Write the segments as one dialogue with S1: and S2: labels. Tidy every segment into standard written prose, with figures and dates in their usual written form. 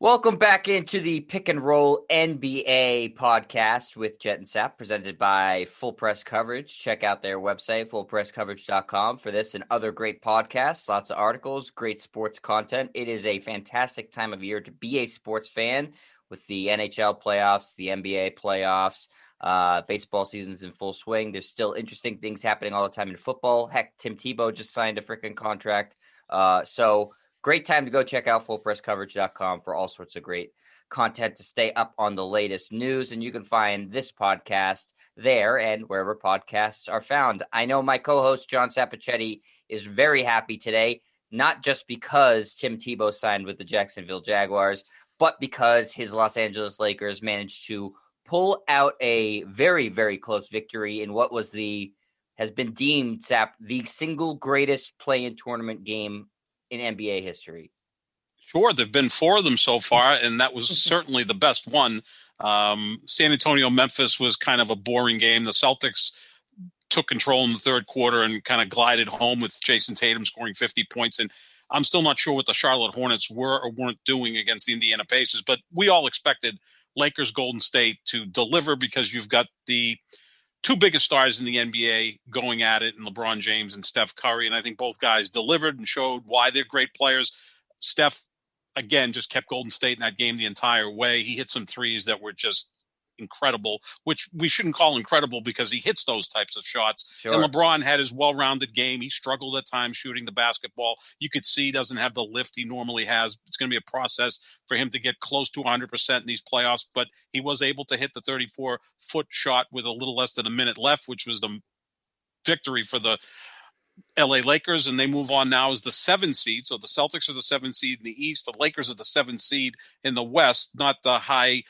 S1: Welcome back into the Pick and Roll NBA podcast with Jet and Sap, presented by Full Press Coverage. Check out their website, fullpresscoverage.com, for this and other great podcasts, lots of articles, great sports content. It is a fantastic time of year to be a sports fan with the NHL playoffs, the NBA playoffs, baseball season's in full swing. There's still interesting things happening all the time in football. Heck, Tim Tebow just signed a freaking contract. Great time to go check out fullpresscoverage.com for all sorts of great content to stay up on the latest news. And you can find this podcast there and wherever podcasts are found. I know my co-host, John Sapichetti, is very happy today, not just because Tim Tebow signed with the Jacksonville Jaguars, but because his Los Angeles Lakers managed to pull out a very, very close victory in what has been deemed, Sap, the single greatest play-in tournament game in NBA history.
S2: Sure, there've been four of them so far, and that was certainly the best one. San Antonio, Memphis was kind of a boring game. The Celtics took control in the third quarter and kind of glided home with Jason Tatum scoring 50 points. And I'm still not sure what the Charlotte Hornets were or weren't doing against the Indiana Pacers, but we all expected Lakers Golden State to deliver because you've got the two biggest stars in the NBA going at it, and LeBron James and Steph Curry. And I think both guys delivered and showed why they're great players. Steph, again, just kept Golden State in that game the entire way. He hit some threes that were just incredible, which we shouldn't call incredible because he hits those types of shots.
S1: Sure.
S2: And LeBron had his well-rounded game. He struggled at times shooting the basketball. You could see he doesn't have the lift he normally has. It's going to be a process for him to get close to 100% in these playoffs, but he was able to hit the 34-foot shot with a little less than a minute left, which was the victory for the LA Lakers, and they move on now as the 7th seed. So the Celtics are the 7th seed in the East. The Lakers are the 7th seed in the West, not the high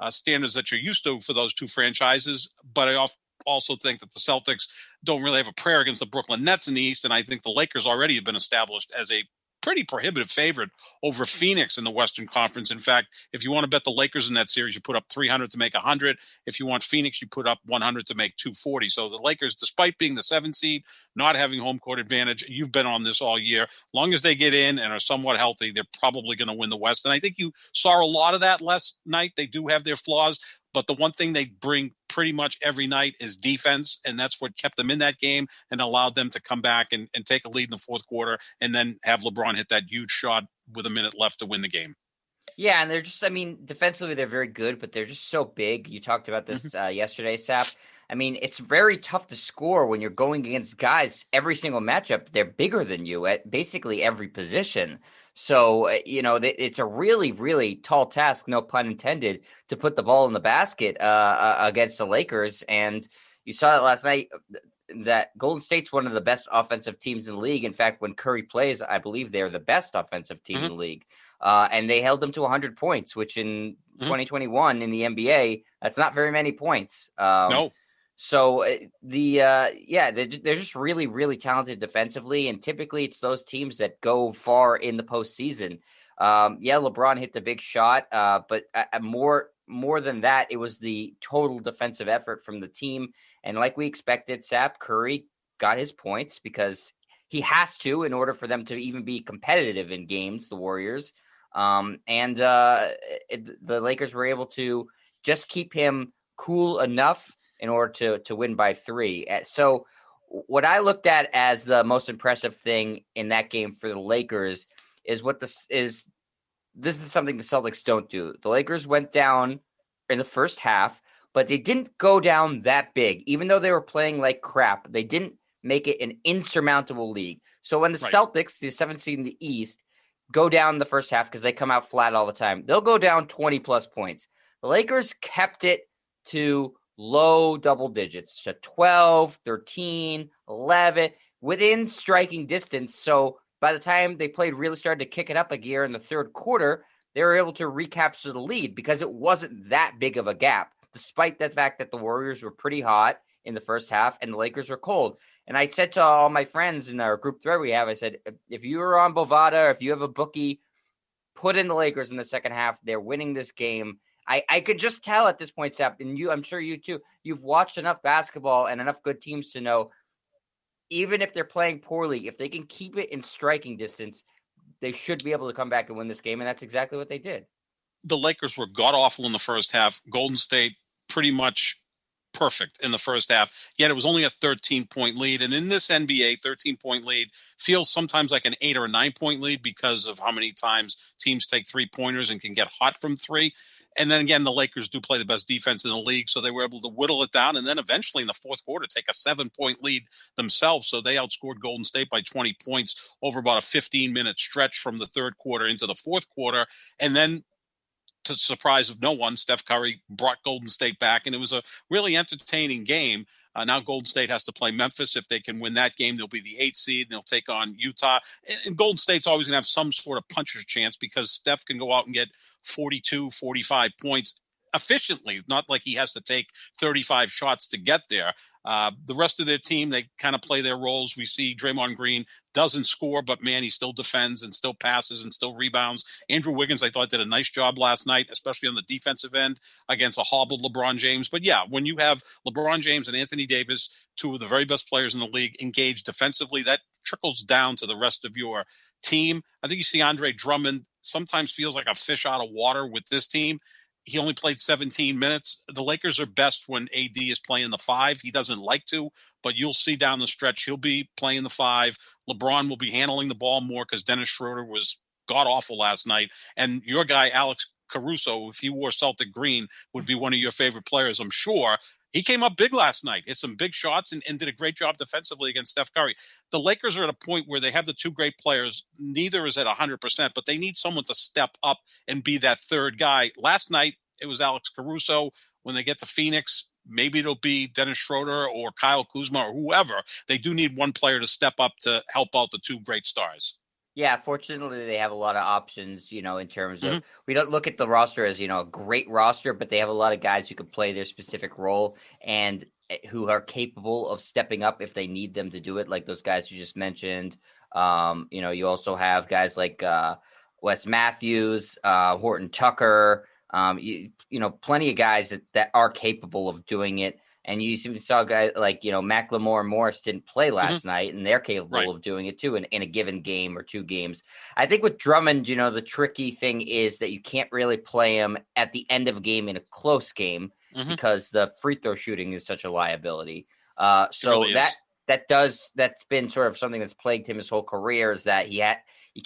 S2: standards that you're used to for those two franchises. But I also think that the Celtics don't really have a prayer against the Brooklyn Nets in the East, and I think the Lakers already have been established as a pretty prohibitive favorite over Phoenix in the Western Conference. In fact, if you want to bet the Lakers in that series, you put up 300 to make 100. If you want Phoenix, you put up 100 to make 240. So the Lakers, despite being the 7th seed, not having home court advantage, you've been on this all year. Long as they get in and are somewhat healthy, they're probably going to win the West. And I think you saw a lot of that last night. They do have their flaws, but the one thing they bring pretty much every night is defense, and that's what kept them in that game and allowed them to come back and take a lead in the fourth quarter and then have LeBron hit that huge shot with a minute left to win the game.
S1: Yeah, and they're just, defensively they're very good, but they're just so big. You talked about this yesterday, Sap. It's very tough to score when you're going against guys every single matchup. They're bigger than you at basically every position. So, it's a really, really tall task, no pun intended, to put the ball in the basket against the Lakers. And you saw it last night that Golden State's one of the best offensive teams in the league. In fact, when Curry plays, I believe they're the best offensive team in the league. And they held them to 100 points, which in 2021 in the NBA, that's not very many points.
S2: No.
S1: So they're just really, really talented defensively, and typically it's those teams that go far in the postseason. LeBron hit the big shot, but more than that, it was the total defensive effort from the team. And like we expected, Sap, Curry got his points because he has to in order for them to even be competitive in games, the Warriors. The Lakers were able to just keep him cool enough in order to win by 3. So what I looked at as the most impressive thing in that game for the Lakers is this is something the Celtics don't do. The Lakers went down in the first half, but they didn't go down that big. Even though they were playing like crap, they didn't make it an insurmountable lead. So when the Celtics, the 7th seed in the East, go down in the first half because they come out flat all the time, they'll go down 20-plus points. The Lakers kept it to low double digits, to 12, 13, 11, within striking distance. So by the time they really started to kick it up a gear in the third quarter, they were able to recapture the lead because it wasn't that big of a gap, despite the fact that the Warriors were pretty hot in the first half and the Lakers were cold. And I said to all my friends in our group thread I said, if you were on Bovada, or if you have a bookie, put in the Lakers in the second half. They're winning this game. I could just tell at this point, Sap, and I'm sure you too, you've watched enough basketball and enough good teams to know, even if they're playing poorly, if they can keep it in striking distance, they should be able to come back and win this game. And that's exactly what they did.
S2: the Lakers were god-awful in the first half. Golden State pretty much perfect in the first half, yet it was only a 13-point lead. And in this NBA, 13-point lead feels sometimes like an 8 or a 9-point lead because of how many times teams take three-pointers and can get hot from three. And then again, the Lakers do play the best defense in the league, so they were able to whittle it down and then eventually in the fourth quarter take a 7-point lead themselves. So they outscored Golden State by 20 points over about a 15-minute stretch from the third quarter into the fourth quarter. And then, to the surprise of no one, Steph Curry brought Golden State back, and it was a really entertaining game. Now Golden State has to play Memphis. If they can win that game, they'll be the 8th seed, and they'll take on Utah. And Golden State's always going to have some sort of puncher's chance because Steph can go out and get 42, 45 points efficiently, not like he has to take 35 shots to get there. The rest of their team, they kind of play their roles. We see Draymond Green doesn't score, but man, he still defends and still passes and still rebounds. Andrew Wiggins, I thought, did a nice job last night, especially on the defensive end against a hobbled LeBron James. But yeah, when you have LeBron James and Anthony Davis, two of the very best players in the league, engaged defensively, that trickles down to the rest of your team. I think you see Andre Drummond sometimes feels like a fish out of water with this team. He only played 17 minutes. The Lakers are best when AD is playing the 5. He doesn't like to, but you'll see down the stretch he'll be playing the 5. LeBron will be handling the ball more because Dennis Schroeder was god-awful last night. And your guy, Alex Caruso, if he wore Celtic green, would be one of your favorite players, I'm sure. He came up big last night, hit some big shots, and did a great job defensively against Steph Curry. The Lakers are at a point where they have the two great players. Neither is at 100%, but they need someone to step up and be that third guy. Last night, it was Alex Caruso. When they get to Phoenix, maybe it'll be Dennis Schroeder or Kyle Kuzma or whoever. They do need one player to step up to help out the two great stars.
S1: Yeah, fortunately, they have a lot of options, in terms of we don't look at the roster as, a great roster, but they have a lot of guys who can play their specific role and who are capable of stepping up if they need them to do it, like those guys you just mentioned. You also have guys like Wes Matthews, Horton Tucker, plenty of guys that are capable of doing it. And you saw guys like, Macklemore and Morris didn't play last night, and they're capable of doing it too in a given game or two games. I think with Drummond, the tricky thing is that you can't really play him at the end of a game in a close game because the free throw shooting is such a liability. So really that's been sort of something that's plagued him his whole career, is that you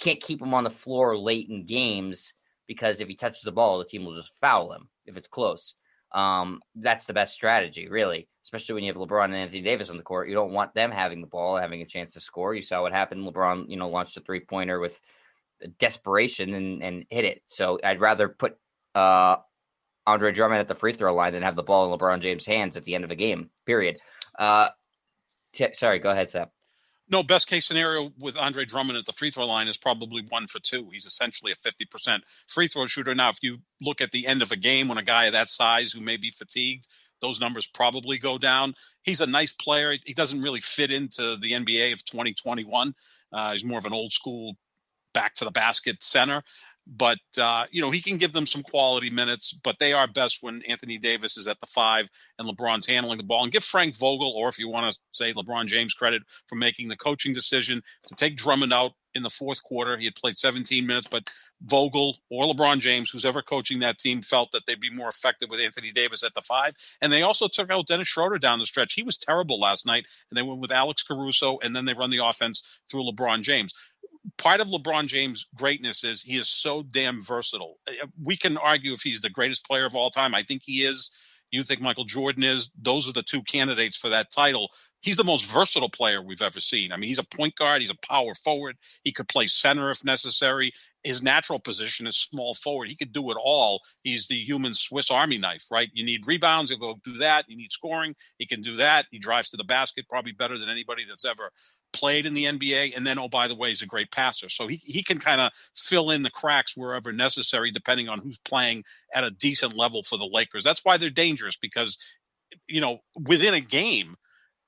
S1: can't keep him on the floor late in games because if he touches the ball, the team will just foul him if it's close. That's the best strategy, really, especially when you have LeBron and Anthony Davis on the court. You don't want them having the ball, having a chance to score. You saw what happened. LeBron, launched a 3-pointer with desperation and hit it. So I'd rather put Andre Drummond at the free throw line than have the ball in LeBron James' hands at the end of a game, period. Sorry, go ahead, Sap.
S2: No, best case scenario with Andre Drummond at the free throw line is probably 1 for 2. He's essentially a 50% free throw shooter. Now, if you look at the end of a game when a guy of that size who may be fatigued, those numbers probably go down. He's a nice player. He doesn't really fit into the NBA of 2021. He's more of an old school back to the basket center. But, he can give them some quality minutes, but they are best when Anthony Davis is at the 5 and LeBron's handling the ball. And give Frank Vogel, or if you want to say LeBron James, credit for making the coaching decision to take Drummond out in the fourth quarter. He had played 17 minutes, but Vogel or LeBron James, who's ever coaching that team, felt that they'd be more effective with Anthony Davis at the 5. And they also took out Dennis Schroeder down the stretch. He was terrible last night, and they went with Alex Caruso, and then they run the offense through LeBron James. Part of LeBron James' greatness is he is so damn versatile. We can argue if he's the greatest player of all time. I think he is. You think Michael Jordan is. Those are the two candidates for that title. He's the most versatile player we've ever seen. I mean, he's a point guard. He's a power forward. He could play center if necessary. His natural position is small forward. He could do it all. He's the human Swiss Army knife, right? You need rebounds. He'll go do that. You need scoring. He can do that. He drives to the basket probably better than anybody that's ever played in the NBA. And then, oh, by the way, he's a great passer. So he can kind of fill in the cracks wherever necessary, depending on who's playing at a decent level for the Lakers. That's why they're dangerous because, within a game,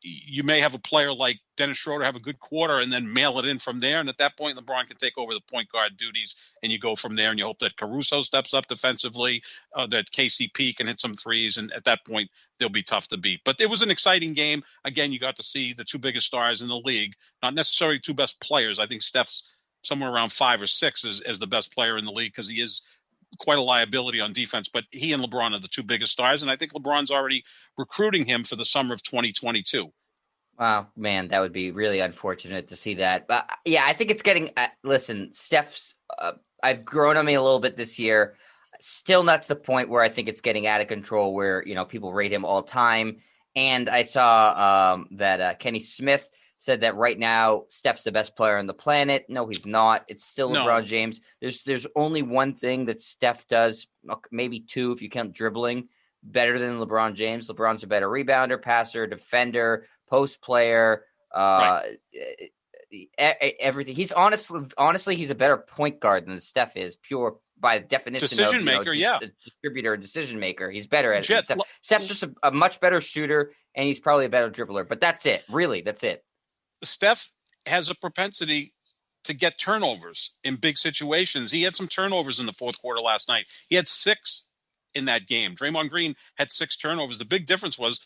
S2: you may have a player like Dennis Schroeder have a good quarter and then mail it in from there. And at that point, LeBron can take over the point guard duties and you go from there. And you hope that Caruso steps up defensively, that KCP can hit some threes. And at that point, they'll be tough to beat. But it was an exciting game. Again, you got to see the two biggest stars in the league, not necessarily two best players. I think Steph's somewhere around 5 or 6 as the best player in the league because he is quite a liability on defense. But he and LeBron are the two biggest stars, and I think LeBron's already recruiting him for the summer of 2022.
S1: Wow, man, that would be really unfortunate to see that. But yeah, I think it's getting. Listen, Steph's. I've grown on me a little bit this year. Still not to the point where I think it's getting out of control, where people rate him all time. And I saw that Kenny Smith said that right now Steph's the best player on the planet. No, he's not. It's still LeBron James. There's only one thing that Steph does, maybe two if you count dribbling, better than LeBron James. LeBron's a better rebounder, passer, defender, post player, everything. He's honestly, he's a better point guard than Steph is, pure by definition.
S2: Decision maker,
S1: distributor and decision maker. He's better at it. Steph's just a much better shooter, and he's probably a better dribbler. But that's it. Really, that's it.
S2: Steph has a propensity to get turnovers in big situations. He had some turnovers in the fourth quarter last night. He had 6 in that game. Draymond Green had 6 turnovers. The big difference was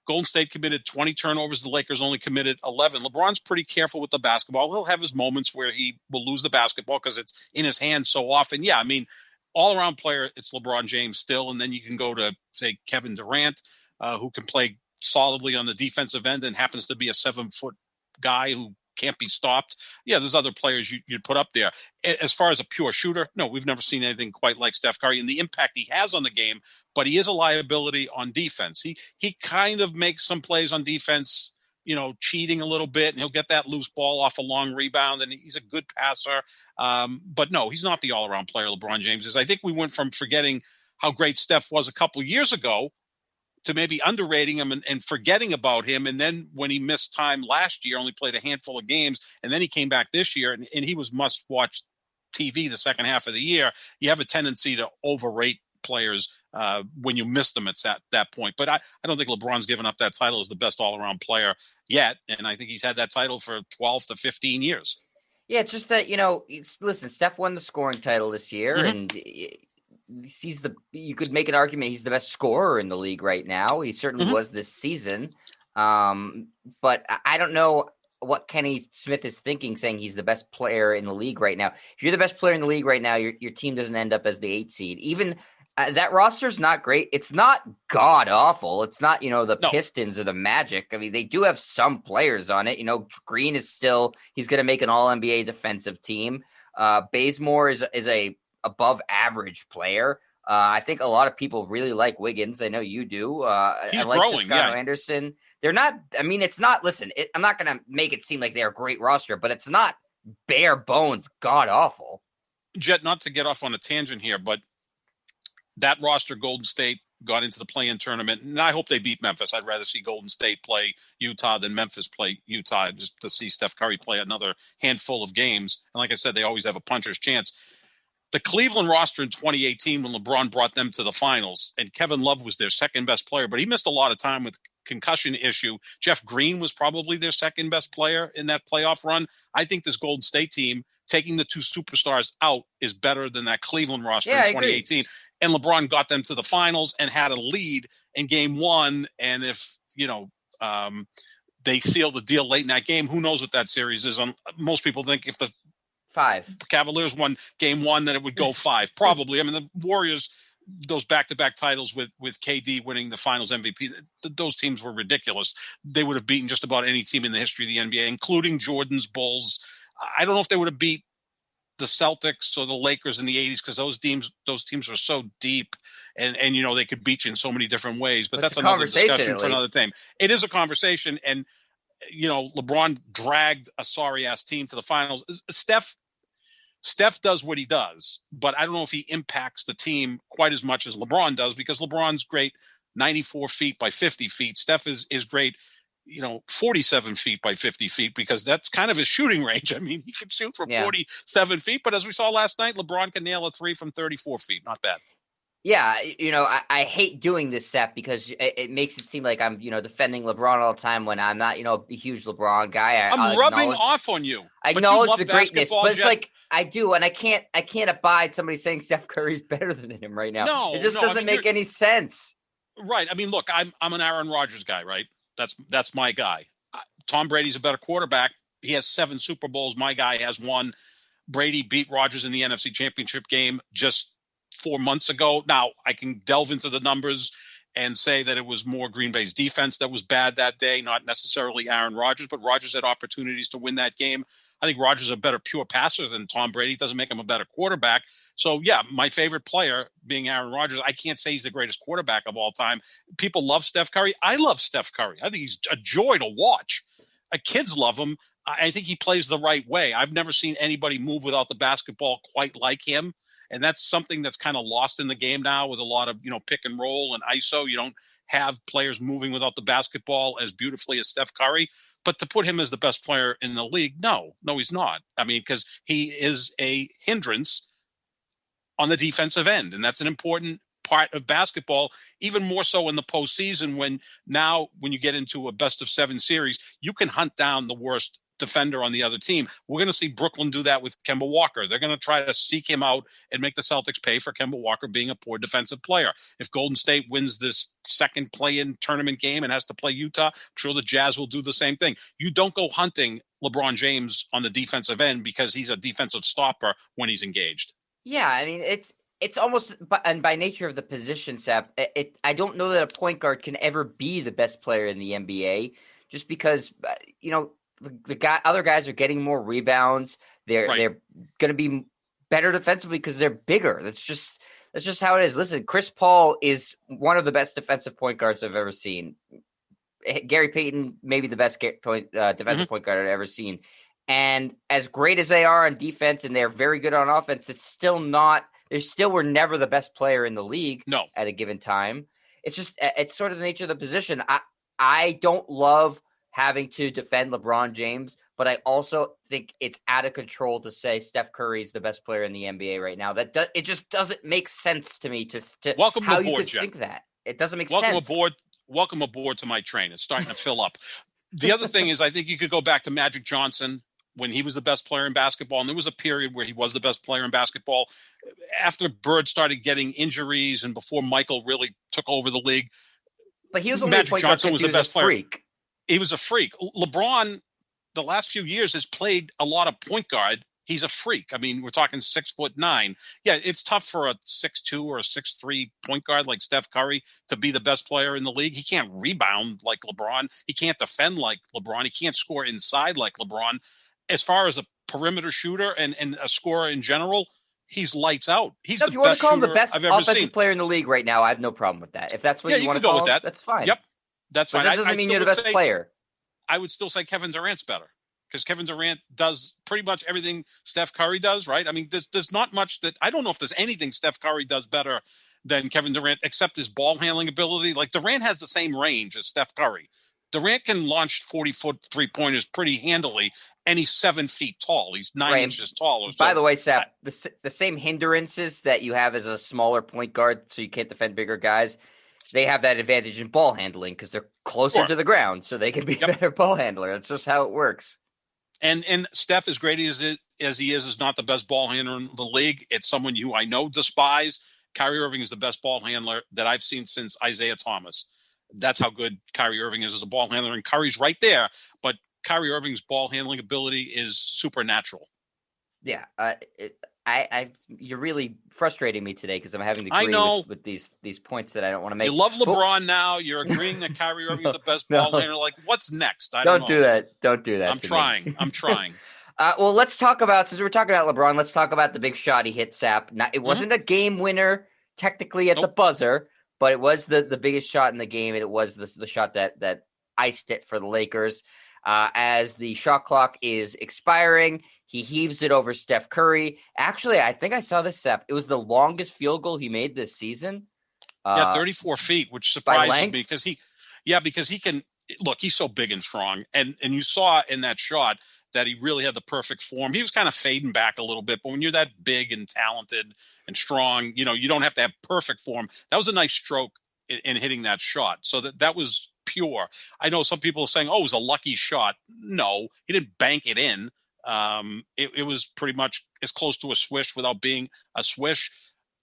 S2: Golden State committed 20 turnovers. The Lakers only committed 11. LeBron's pretty careful with the basketball. He'll have his moments where he will lose the basketball because it's in his hand so often. Yeah, I mean, all-around player, it's LeBron James still. And then you can go to, say, Kevin Durant, who can play solidly on the defensive end and happens to be a 7-foot guy who can't be stopped. Yeah, there's other players you'd put up there. As far as a pure shooter, no, we've never seen anything quite like Steph Curry and the impact he has on the game, but he is a liability on defense. He kind of makes some plays on defense, cheating a little bit, and he'll get that loose ball off a long rebound, and he's a good passer. But no, he's not the all-around player LeBron James is. I think we went from forgetting how great Steph was a couple years ago to maybe underrating him and forgetting about him. And then when he missed time last year, only played a handful of games, and then he came back this year, and he was must-watch TV the second half of the year. You have a tendency to overrate players when you miss them at that point. But I don't think LeBron's given up that title as the best all-around player yet, and I think he's had that title for 12 to 15 years.
S1: Yeah, it's just that, listen, Steph won the scoring title this year, and you could make an argument he's the best scorer in the league right now. He certainly was this season. But I don't know what Kenny Smith is thinking, saying he's the best player in the league right now. If you're the best player in the league right now, your team doesn't end up as the 8 seed. Even that roster's not great. It's not god awful. It's not, Pistons or the Magic. I mean, they do have some players on it. Green is still, he's going to make an all NBA defensive team. Bazemore is a above average player. I think a lot of people really like Wiggins. I know you do.
S2: He's
S1: I like
S2: growing,
S1: Toscano Anderson. They're not, it's not, listen, I'm not going to make it seem like they're a great roster, but it's not bare bones god awful.
S2: Jet, not to get off on a tangent here, but that roster, Golden State got into the play-in tournament, and I hope they beat Memphis. I'd rather see Golden State play Utah than Memphis play Utah, just to see Steph Curry play another handful of games. And like I said, they always have a puncher's chance. The Cleveland roster in 2018, when LeBron brought them to the finals, and Kevin Love was their second best player, but he missed a lot of time with concussion issue. Jeff Green was probably their second best player in that playoff run. I think this Golden State team, taking the 2 superstars out, is better than that Cleveland roster in 2018. And LeBron got them to the finals and had a lead in game 1. And if, they seal the deal late in that game, who knows what that series is. Most people think if the
S1: 5
S2: Cavaliers won game 1, then it would go 5. Probably. I mean, the Warriors, those back-to-back titles with KD winning the finals MVP, those teams were ridiculous. They would have beaten just about any team in the history of the NBA, including Jordan's Bulls. I don't know if they would have beat the Celtics or the Lakers in the 80s, because those teams were so deep and they could beat you in so many different ways. But that's another discussion for another time. It is a conversation, and LeBron dragged a sorry-ass team to the finals. Steph does what he does, but I don't know if he impacts the team quite as much as LeBron does, because LeBron's great 94 feet by 50 feet. Steph is great 47 feet by 50 feet, because that's kind of his shooting range. I mean, he can shoot from 47 feet, but as we saw last night, LeBron can nail a 3 from 34 feet. Not bad.
S1: Yeah, I hate doing this, Sap, because it makes it seem like I'm, defending LeBron all the time when I'm not, a huge LeBron guy.
S2: I'm rubbing off on you.
S1: I acknowledge the greatness, but it's like I do, and I can't abide somebody saying Steph Curry's better than him right now.
S2: No,
S1: it just doesn't make any sense.
S2: Right. I mean, look, I'm an Aaron Rodgers guy, right? That's my guy. Tom Brady's a better quarterback. He has 7 Super Bowls. My guy has 1. Brady beat Rodgers in the NFC Championship game just 4 months ago. Now, I can delve into the numbers and say that it was more Green Bay's defense that was bad that day, not necessarily Aaron Rodgers, but Rodgers had opportunities to win that game. I think Rodgers is a better pure passer than Tom Brady. It doesn't make him a better quarterback. So, yeah, my favorite player being Aaron Rodgers. I can't say he's the greatest quarterback of all time. People love Steph Curry. I love Steph Curry. I think he's a joy to watch. Kids love him. I think he plays the right way. I've never seen anybody move without the basketball quite like him. And that's something that's kind of lost in the game now with a lot of, pick and roll and ISO. You don't have players moving without the basketball as beautifully as Steph Curry. But to put him as the best player in the league, no, he's not. I mean, because he is a hindrance on the defensive end. And that's an important part of basketball, even more so in the postseason when you get into a best of 7 series, you can hunt down the worst defender on the other team. We're going to see Brooklyn do that with Kemba Walker. They're going to try to seek him out and make the Celtics pay for Kemba Walker being a poor defensive player. If Golden State wins this second play-in tournament game and has to play Utah, I'm sure the Jazz will do the same thing. You don't go hunting LeBron James on the defensive end because he's a defensive stopper when he's engaged.
S1: Yeah, I mean, it's almost, and by nature of the position, Sap, I don't know that a point guard can ever be the best player in the NBA just because, other guys are getting more rebounds. They're going to be better defensively because they're bigger. That's just how it is. Listen, Chris Paul is one of the best defensive point guards I've ever seen. Gary Payton, maybe the best defensive point guard I've ever seen. And as great as they are on defense and they're very good on offense, it's still not. They still were never the best player in the league at a given time. It's sort of the nature of the position. I don't love having to defend LeBron James, but I also think it's out of control to say Steph Curry is the best player in the NBA right now. It just doesn't make sense to me to
S2: welcome
S1: how
S2: aboard,
S1: you could
S2: Jen.
S1: think that. It doesn't make sense.
S2: Welcome aboard to my train. It's starting to fill up. The other thing is I think you could go back to Magic Johnson when he was the best player in basketball, and there was a period where he was the best player in basketball. After Bird started getting injuries and before Michael really took over the league,
S1: but he was only
S2: Magic Johnson was the best player.
S1: Freak.
S2: He was a freak. LeBron, the last few years, has played a lot of point guard. He's a freak. I mean, we're talking 6'9". Yeah, it's tough for a 6'2" or a 6'3" point guard like Steph Curry to be the best player in the league. He can't rebound like LeBron. He can't defend like LeBron. He can't score inside like LeBron. As far as a perimeter shooter and a scorer in general, he's lights out. He's the best shooter I've ever seen. If you want to call him the best
S1: offensive player in the league right now, I have no problem with that. If that's what you want to call him, that's fine.
S2: Yep. That's fine.
S1: But that doesn't mean you're the best player.
S2: I would still say Kevin Durant's better because Kevin Durant does pretty much everything Steph Curry does, right? I mean, there's not much that – I don't know if there's anything Steph Curry does better than Kevin Durant except his ball handling ability. Like Durant has the same range as Steph Curry. Durant can launch 40-foot three-pointers pretty handily, and he's 7 feet tall. He's 9 inches taller. So,
S1: by the way, Sap, the same hindrances that you have as a smaller point guard so you can't defend bigger guys – they have that advantage in ball handling because they're closer to the ground, so they can be a better ball handler. That's just how it works.
S2: And Steph, as great as he is not the best ball handler in the league. It's someone you I know despise. Kyrie Irving is the best ball handler that I've seen since Isaiah Thomas. That's how good Kyrie Irving is as a ball handler, and Curry's right there. But Kyrie Irving's ball handling ability is supernatural.
S1: Yeah, you're really frustrating me today because I'm having to agree with these points that I don't want to make.
S2: You love LeBron now. You're agreeing that Kyrie Irving is the best ball handler. Like, what's next?
S1: Don't do that. Don't do that.
S2: I'm trying.
S1: Well, let's talk about, since we're talking about LeBron, let's talk about the big shot he hit, Sap. It wasn't a game winner technically at the buzzer, but it was the biggest shot in the game, and it was the shot that iced it for the Lakers. As the shot clock is expiring, he heaves it over Steph Curry. Actually, I think I saw this, Seth. It was the longest field goal he made this season.
S2: 34 feet, which surprises me because he can look. He's so big and strong, and you saw in that shot that he really had the perfect form. He was kind of fading back a little bit, but when you're that big and talented and strong, you don't have to have perfect form. That was a nice stroke in hitting that shot. So that was pure. I know some people are saying, "Oh, it was a lucky shot." No, he didn't bank it in. It was pretty much as close to a swish without being a swish.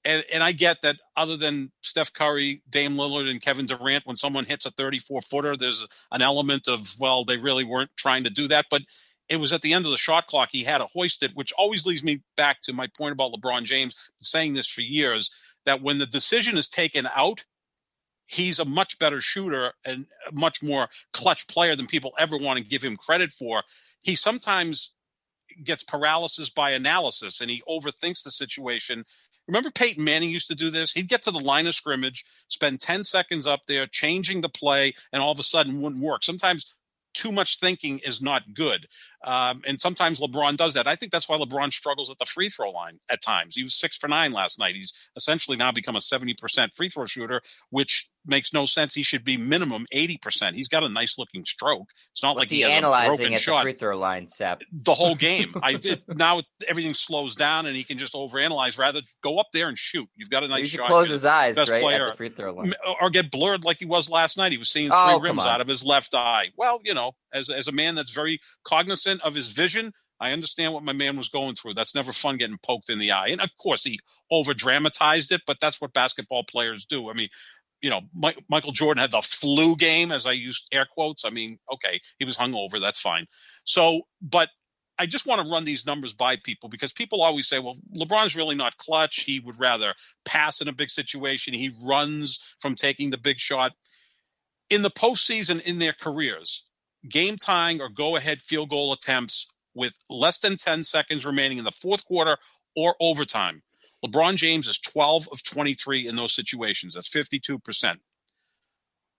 S2: And I get that other than Steph Curry, Dame Lillard, and Kevin Durant, when someone hits a 34-footer, there's an element of, well, they really weren't trying to do that. But it was at the end of the shot clock. He had to hoist it, which always leads me back to my point about LeBron James, saying this for years, that when the decision is taken out, he's a much better shooter and a much more clutch player than people ever want to give him credit for. He sometimes gets paralysis by analysis and he overthinks the situation. Remember Peyton Manning used to do this? He'd get to the line of scrimmage, spend 10 seconds up there, changing the play, and all of a sudden wouldn't work. Sometimes too much thinking is not good. And sometimes LeBron does that. I think that's why LeBron struggles at the free throw line at times. He was 6 for 9 last night. He's essentially now become a 70% free throw shooter, which makes no sense. He should be minimum 80%. He's got a nice looking stroke. It's not like he has a broken
S1: at
S2: shot.
S1: The free throw line, Sap?
S2: The whole game. Now everything slows down and he can just overanalyze. Rather go up there and shoot. You've got a nice shot.
S1: Close his eyes,
S2: best
S1: right,
S2: player.
S1: at the free throw line,
S2: or get blurred like he was last night. He was seeing 3 rims out of his left eye. Well, as a man that's very cognizant of his vision, I understand what my man was going through. That's never fun getting poked in the eye. And of course he over dramatized it, but that's what basketball players do. I mean, Michael Jordan had the flu game, as I use air quotes. I mean, okay, he was hungover. That's fine. So, but I just want to run these numbers by people because people always say, well, LeBron's really not clutch. He would rather pass in a big situation. He runs from taking the big shot. In the postseason in their careers, game tying or go-ahead field goal attempts with less than 10 seconds remaining in the fourth quarter or overtime, LeBron James is 12 of 23 in those situations. That's 52%.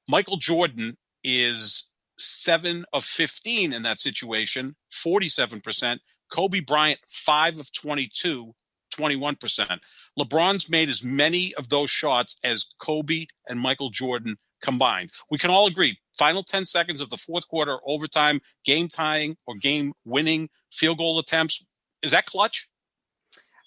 S2: Michael Jordan is 7 of 15 in that situation, 47%. Kobe Bryant, 5 of 22, 21%. LeBron's made as many of those shots as Kobe and Michael Jordan combined. We can all agree, final 10 seconds of the fourth quarter, overtime, game tying or game winning field goal attempts. Is that clutch?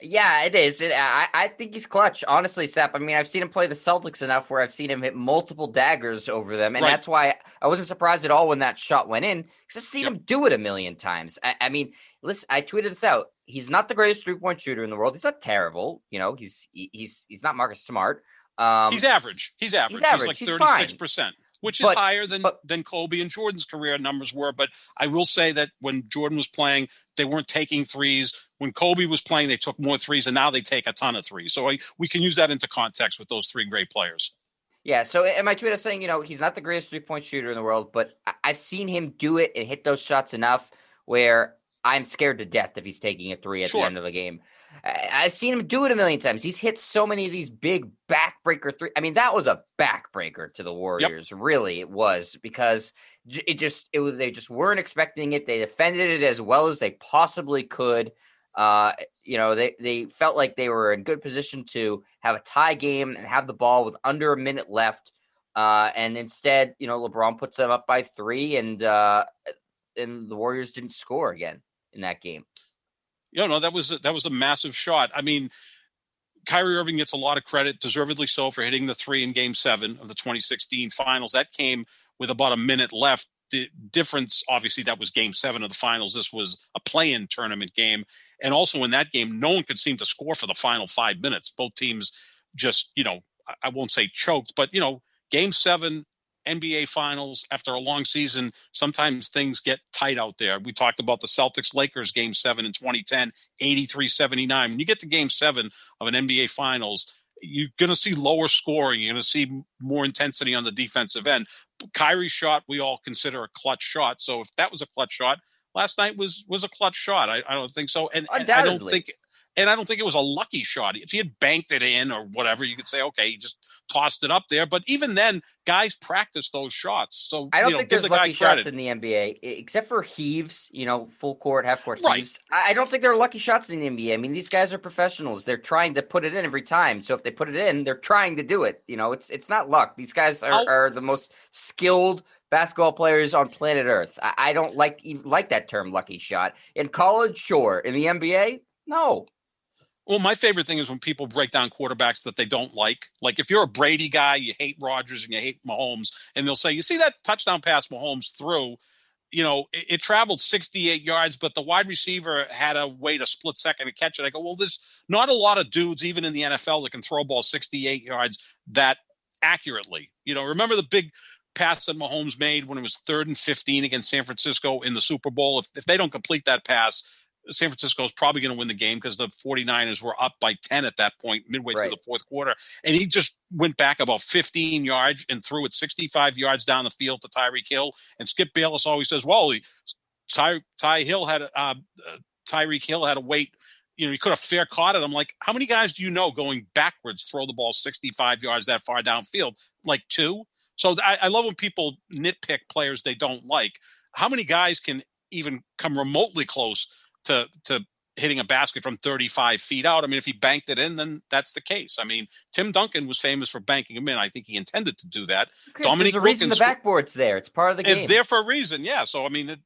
S1: Yeah, it is. I think he's clutch, honestly, Sap. I mean, I've seen him play the Celtics enough where I've seen him hit multiple daggers over them, and that's why I wasn't surprised at all when that shot went in, because I've seen him do it a million times. I mean, listen, I tweeted this out. He's not the greatest three-point shooter in the world. He's not terrible. He's not Marcus Smart.
S2: He's average. He's like 36%. Which is higher than Kobe and Jordan's career numbers were. But I will say that when Jordan was playing, they weren't taking threes. When Kobe was playing, they took more threes, and now they take a ton of threes. So we can use that into context with those 3 great players.
S1: Yeah, so in my tweet, I was saying, he's not the greatest three-point shooter in the world, but I've seen him do it and hit those shots enough where I'm scared to death if he's taking a 3 at the end of the game. I've seen him do it a million times. He's hit so many of these big backbreaker 3. I mean, that was a backbreaker to the Warriors. Yep. Really, it was, because they just weren't expecting it. They defended it as well as they possibly could. They felt like they were in good position to have a tie game and have the ball with under a minute left. And instead, LeBron puts them up by 3, and the Warriors didn't score again in that game.
S2: That was a massive shot. I mean, Kyrie Irving gets a lot of credit, deservedly so, for hitting the 3 in Game 7 of the 2016 Finals. That came with about a minute left. The difference, obviously, that was Game 7 of the Finals. This was a play-in tournament game. And also in that game, no one could seem to score for the final 5 minutes. Both teams just, I won't say choked, but, Game 7, NBA Finals, after a long season, sometimes things get tight out there. We talked about the Celtics-Lakers Game 7 in 2010, 83-79. When you get to Game 7 of an NBA Finals, you're going to see lower scoring. You're going to see more intensity on the defensive end. Kyrie's shot, we all consider a clutch shot. So if that was a clutch shot, last night was a clutch shot. I don't think so. And I don't think it was a lucky shot. If he had banked it in or whatever, you could say, okay, he just tossed it up there. But even then, guys practice those shots. So
S1: I don't think there's lucky shots in the NBA, except for heaves, full court, half court heaves. I don't think there are lucky shots in the NBA. I mean, these guys are professionals. They're trying to put it in every time. So if they put it in, they're trying to do it. It's not luck. These guys are the most skilled basketball players on planet Earth. I don't like that term, lucky shot. In college, sure. In the NBA, no.
S2: Well, my favorite thing is when people break down quarterbacks that they don't like. Like if you're a Brady guy, you hate Rodgers and you hate Mahomes, and they'll say, you see that touchdown pass Mahomes threw, it traveled 68 yards, but the wide receiver had to wait a split second to catch it. I go, well, there's not a lot of dudes, even in the NFL, that can throw a ball 68 yards that accurately. Remember the big pass that Mahomes made when it was 3rd and 15 against San Francisco in the Super Bowl, if they don't complete that pass, San Francisco is probably going to win the game because the 49ers were up by 10 at that point, midway through the fourth quarter. And he just went back about 15 yards and threw it 65 yards down the field to Tyreek Hill. And Skip Bayless always says, well, Tyreek Hill had to wait. He could have fair caught it. I'm like, how many guys do you know going backwards throw the ball 65 yards that far downfield? Like 2? So I love when people nitpick players they don't like. How many guys can even come remotely close to hitting a basket from 35 feet out? I mean, if he banked it in, then that's the case. I mean, Tim Duncan was famous for banking him in. I think he intended to do that.
S1: There's a reason the backboard's there. It's part of the game.
S2: It's there for a reason, yeah. So, I mean,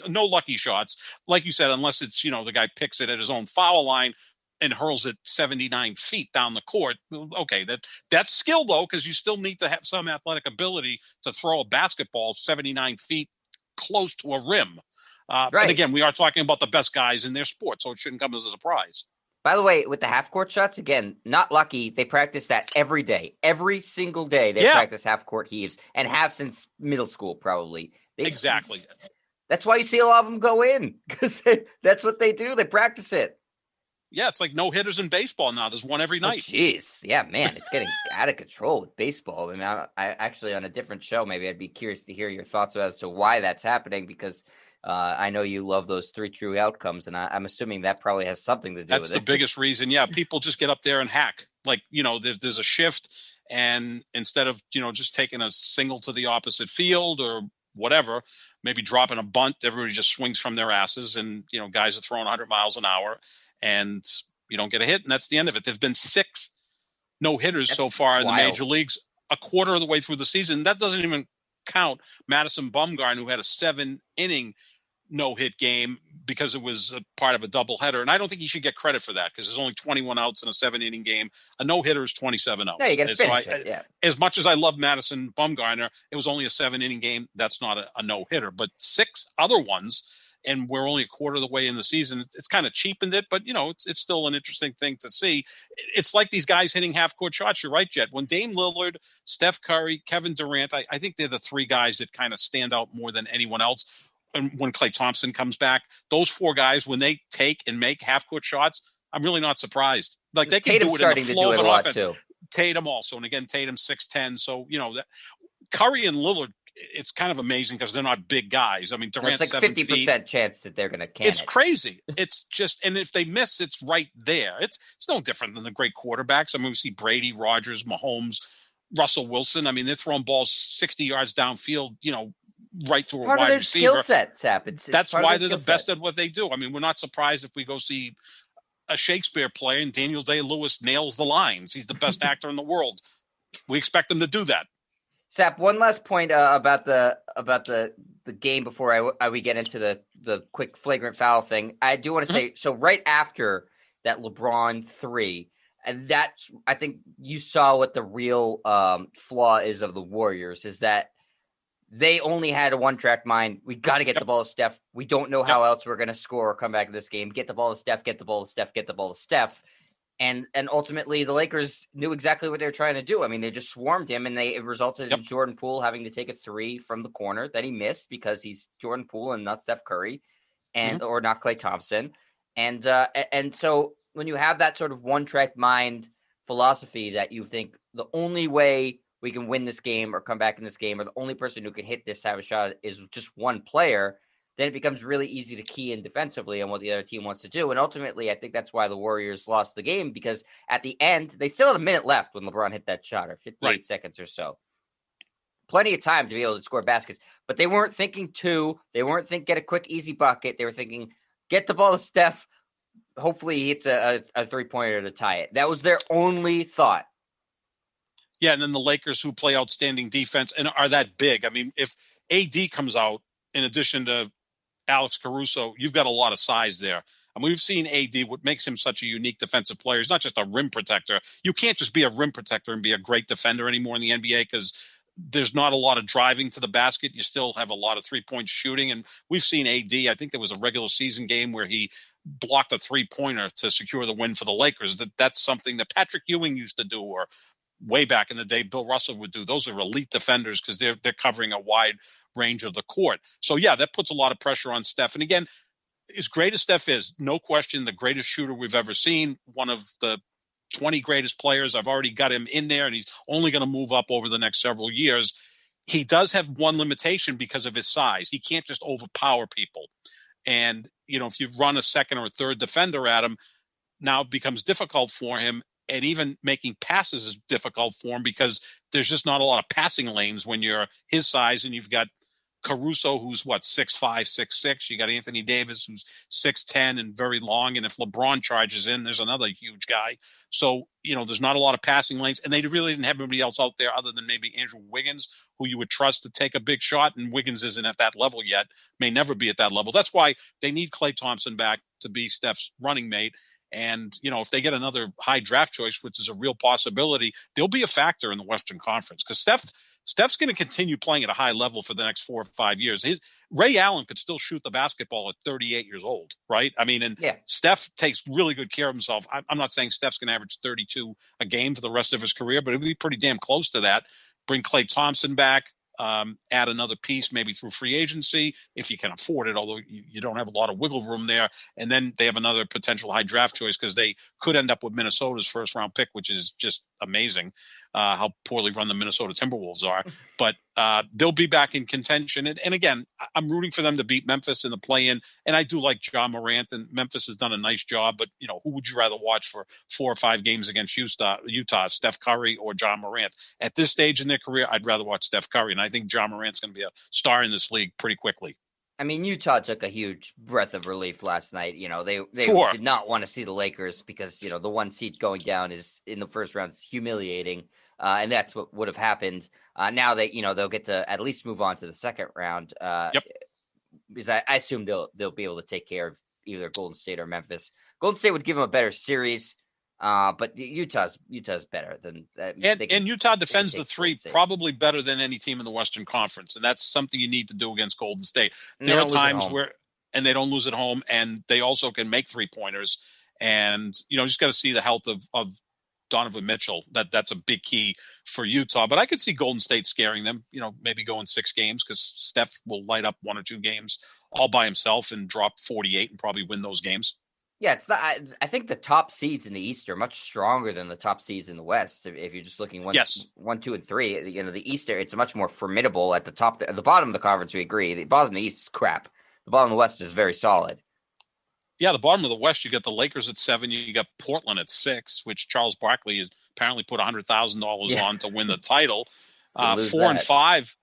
S2: no lucky shots. Like you said, unless it's, the guy picks it at his own foul line and hurls it 79 feet down the court. Okay, that's skill, though, because you still need to have some athletic ability to throw a basketball 79 feet close to a rim. And again, we are talking about the best guys in their sport, so it shouldn't come as a surprise.
S1: By the way, with the half-court shots, again, not lucky. They practice that every day. Every single day they practice half-court heaves, and have since middle school, probably.
S2: Exactly.
S1: That's why you see a lot of them go in, because that's what they do. They practice it.
S2: Yeah, it's like no-hitters in baseball now. There's one every night.
S1: Jeez. Yeah, man, it's getting out of control with baseball. I mean, I actually, on a different show, maybe I'd be curious to hear your thoughts as to why that's happening, because I know you love those 3 true outcomes, and I'm assuming that probably has something to do with it.
S2: That's the biggest reason. Yeah, people just get up there and hack. Like, there's a shift, and instead of, just taking a single to the opposite field or whatever, maybe dropping a bunt, everybody just swings from their asses, and, guys are throwing 100 miles an hour, and you don't get a hit, and that's the end of it. There've been 6 no-hitters so far in the major leagues, a quarter of the way through the season. That doesn't even count Madison Bumgarner, who had a 7-inning no-hit game because it was a part of a doubleheader. And I don't think he should get credit for that because there's only 21 outs in a 7-inning game. A no-hitter is 27 outs.
S1: No, you got to finish it, yeah.
S2: As much as I love Madison Bumgarner, it was only a 7-inning game. That's not a no-hitter. But 6 other ones, and we're only a quarter of the way in the season. It's kind of cheapened it, but, it's still an interesting thing to see. It's like these guys hitting half-court shots. You're right, Jet. When Dame Lillard, Steph Curry, Kevin Durant, I think they're the 3 guys that kind of stand out more than anyone else. And when Klay Thompson comes back, those 4 guys, when they take and make half-court shots, I'm really not surprised. Like, they can
S1: Tatum's
S2: do it in the flow of an offense.
S1: Too.
S2: Tatum also. And again, Tatum 6'10". So, that Curry and Lillard, it's kind of amazing because they're not big guys. I mean, Durant's
S1: it's like
S2: 50%
S1: chance that they're going to can
S2: It's crazy. It's just, and if they miss, it's right there. It's no different than the great quarterbacks. I mean, we see Brady, Rodgers, Mahomes, Russell Wilson. I mean, they're throwing balls 60 yards downfield, right through a wide receiver. Part of their skill
S1: set, Sap.
S2: That's why they're the best at what they do. I mean, we're not surprised if we go see a Shakespeare play and Daniel Day-Lewis nails the lines. He's the best actor in the world. We expect him to do that.
S1: Sap, one last point about the game before we get into the quick flagrant foul thing. I do want to say, so right after that LeBron 3, and that's, I think you saw what the real flaw is of the Warriors, is that they only had a one-track mind. We got to get the ball to Steph. We don't know how else we're going to score or come back in this game. Get the ball to Steph, get the ball to Steph, get the ball to Steph. And ultimately, the Lakers knew exactly what they were trying to do. I mean, they just swarmed him, and it resulted in Jordan Poole having to take a 3 from the corner that he missed because he's Jordan Poole and not Steph Curry, and or not Klay Thompson. And so when you have that sort of one-track mind philosophy that you think the only way we can win this game or come back in this game, or the only person who can hit this type of shot is just one player, then it becomes really easy to key in defensively on what the other team wants to do. And ultimately, I think that's why the Warriors lost the game, because at the end, they still had a minute left when LeBron hit that shot, or 58 seconds or so. Plenty of time to be able to score baskets, but they weren't thinking 2. They weren't thinking get a quick, easy bucket. They were thinking get the ball to Steph. Hopefully he hits a 3-pointer to tie it. That was their only thought.
S2: Yeah, and then the Lakers, who play outstanding defense and are that big. I mean, if AD comes out in addition to Alex Caruso, you've got a lot of size there. And we've seen AD, what makes him such a unique defensive player. He's not just a rim protector. You can't just be a rim protector and be a great defender anymore in the NBA because there's not a lot of driving to the basket. You still have a lot of 3-point shooting. And we've seen AD, I think there was a regular season game where he blocked a 3-pointer to secure the win for the Lakers. That's something that Patrick Ewing used to do, or way back in the day Bill Russell would do. Those are elite defenders because they're covering a wide range of the court. So yeah, that puts a lot of pressure on Steph. And again, as great as Steph is, no question, the greatest shooter we've ever seen, one of the 20 greatest players. I've already got him in there, and he's only going to move up over the next several years. He does have one limitation because of his size. He can't just overpower people. And, if you run a second or a third defender at him, now it becomes difficult for him. And even making passes is difficult for him because there's just not a lot of passing lanes when you're his size, and you've got Caruso, who's 6'5", 6'6". You got Anthony Davis, who's 6'10" and very long. And if LeBron charges in, there's another huge guy. So, there's not a lot of passing lanes. And they really didn't have anybody else out there other than maybe Andrew Wiggins, who you would trust to take a big shot. And Wiggins isn't at that level yet, may never be at that level. That's why they need Klay Thompson back to be Steph's running mate. And, if they get another high draft choice, which is a real possibility, they'll be a factor in the Western Conference because Steph's going to continue playing at a high level for the next 4 or 5 years. Ray Allen could still shoot the basketball at 38 years old, right? I mean, and yeah. Steph takes really good care of himself. I'm not saying Steph's going to average 32 a game for the rest of his career, but it'll be pretty damn close to that. Bring Klay Thompson back. Add another piece maybe through free agency if you can afford it, although you don't have a lot of wiggle room there. And then they have another potential high draft choice because they could end up with Minnesota's first round pick, which is just amazing how poorly run the Minnesota Timberwolves are. But they'll be back in contention. And again, I'm rooting for them to beat Memphis in the play-in. And I do like Ja Morant, and Memphis has done a nice job. But, who would you rather watch for 4 or 5 games against Utah, Steph Curry or Ja Morant? At this stage in their career, I'd rather watch Steph Curry. And I think Ja Morant's going to be a star in this league pretty quickly.
S1: I mean, Utah took a huge breath of relief last night. They
S2: sure.
S1: did not want to see the Lakers because, the 1 seed going down is in the first round is humiliating. And that's what would have happened. Now that, they'll get to at least move on to the second round.
S2: Yep.
S1: Because I assume they'll be able to take care of either Golden State or Memphis. Golden State would give them a better series. But Utah's better than that.
S2: And Utah defends the three probably better than any team in the Western Conference. And that's something you need to do against Golden State. There are times where, and they don't lose at home, and they also can make 3-pointers. And, just got to see the health of Donovan Mitchell. That's a big key for Utah. But I could see Golden State scaring them, maybe going 6 games because Steph will light up 1 or 2 games all by himself and drop 48 and probably win those games.
S1: Yeah, I think the top seeds in the East are much stronger than the top seeds in the West. If you're just looking 1, 2, and 3, the East, it's much more formidable at the top. At the bottom of the conference, we agree. The bottom of the East is crap. The bottom of the West is very solid.
S2: Yeah, the bottom of the West, you got the Lakers at 7. You got Portland at 6, which Charles Barkley has apparently put $100,000 on to win the title. 4 and 5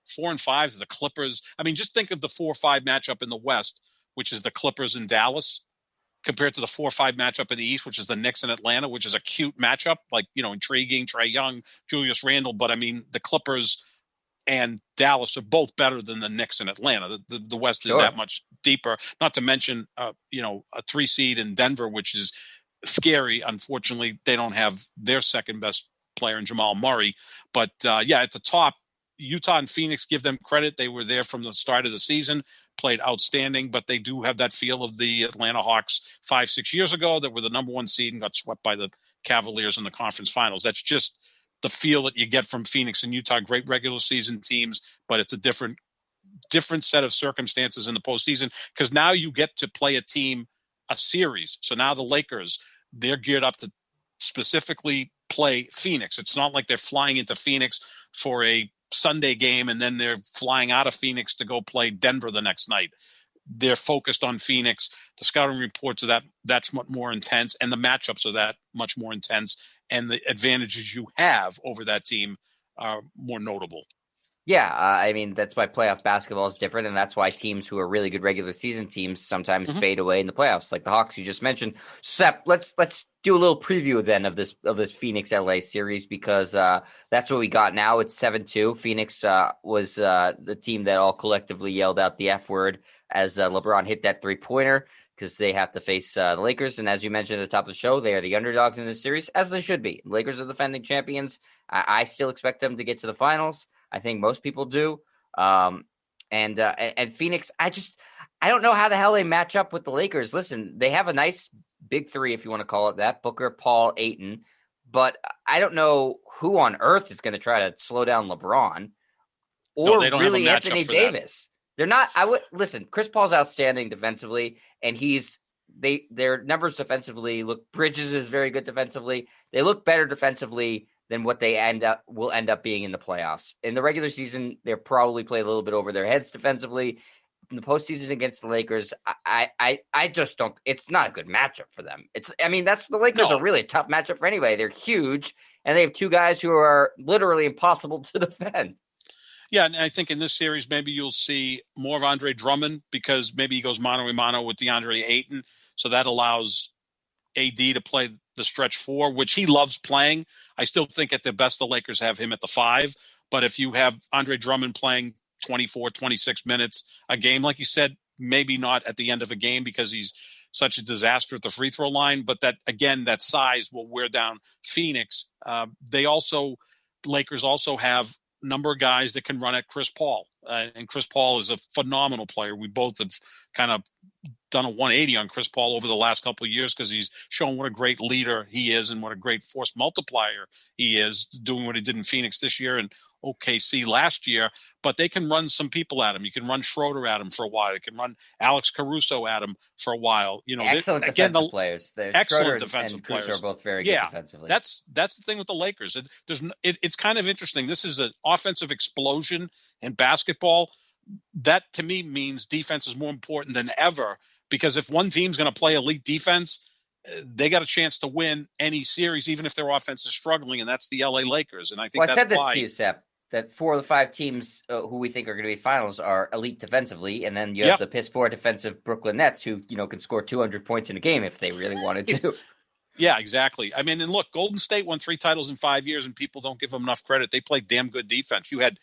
S2: is the Clippers. I mean, just think of the 4-5 matchup in the West, which is the Clippers and Dallas, compared to the 4-5 matchup in the East, which is the Knicks and Atlanta, which is a cute matchup, intriguing, Trae Young, Julius Randle. But, I mean, the Clippers and Dallas are both better than the Knicks and Atlanta. The West is that much deeper, not to mention, a 3 seed in Denver, which is scary. Unfortunately, they don't have their second best player in Jamal Murray. But, at the top, Utah and Phoenix, give them credit. They were there from the start of the season, played outstanding, but they do have that feel of the Atlanta Hawks 5-6 years ago that were the number 1 seed and got swept by the Cavaliers in the conference finals. That's just the feel that you get from Phoenix and Utah. Great regular season teams, but it's a different set of circumstances in the postseason because now you get to play a series. So now the Lakers, they're geared up to specifically play Phoenix. It's not like they're flying into Phoenix for a Sunday game and then they're flying out of Phoenix to go play Denver the next night. They're focused on Phoenix. The scouting reports are that's much more intense, and the matchups are that much more intense, and the advantages you have over that team are more notable.
S1: Yeah, I mean, that's why playoff basketball is different, and that's why teams who are really good regular season teams sometimes fade away in the playoffs, like the Hawks you just mentioned. Sep, let's do a little preview then of this Phoenix LA series because that's what we got now. It's 7-2. Phoenix was the team that all collectively yelled out the F word as LeBron hit that 3-pointer because they have to face the Lakers. And as you mentioned at the top of the show, they are the underdogs in this series, as they should be. The Lakers are defending champions. I still expect them to get to the finals. I think most people do. And Phoenix, I don't know how the hell they match up with the Lakers. Listen, they have a nice big 3, if you want to call it that, Booker, Paul, Ayton. but I don't know who on earth is going to try to slow down LeBron
S2: No,
S1: or
S2: they don't have a
S1: really
S2: matchup
S1: Anthony
S2: for that.
S1: Davis. They're not. I would listen. Chris Paul's outstanding defensively, and their numbers defensively look. Bridges is very good defensively. They look better defensively than what they will end up being in the playoffs. In the regular season, they'll probably play a little bit over their heads defensively. In the postseason against the Lakers, I just don't. It's not a good matchup for them. That's the Lakers are really a tough matchup for anybody. They're huge, and they have two guys who are literally impossible to defend.
S2: Yeah, and I think in this series, maybe you'll see more of Andre Drummond because maybe he goes mano-a-mano with DeAndre Ayton. So that allows AD to play the stretch four, which he loves playing. I still think at the best, the Lakers have him at the five. But if you have Andre Drummond playing 24, 26 minutes a game, like you said, maybe not at the end of a game because he's such a disaster at the free throw line. But that, again, that size will wear down Phoenix. Lakers also have number of guys that can run at Chris Paul. And Chris Paul is a phenomenal player. We both have kind of done a 180 on Chris Paul over the last couple of years because he's shown what a great leader he is and what a great force multiplier he is, doing what he did in Phoenix this year and OKC last year. But they can run some people at him. You can run Schroeder at him for a while. You can run Alex Caruso at him for a while.
S1: Excellent defensive players.
S2: Excellent defensive players.
S1: Caruso are both very good defensively.
S2: That's the thing with the Lakers. It's kind of interesting. This is an offensive explosion in basketball. That to me means defense is more important than ever. Because if one team's going to play elite defense, they got a chance to win any series, even if their offense is struggling, and that's the LA Lakers. And I think
S1: I said this to you, Sap, that 4 of the 5 teams who we think are going to be finals are elite defensively, and then you have the piss poor defensive Brooklyn Nets who can score 200 points in a game if they really wanted to.
S2: Yeah, exactly. And look, Golden State won 3 titles in 5 years, and people don't give them enough credit. They played damn good defense. You had,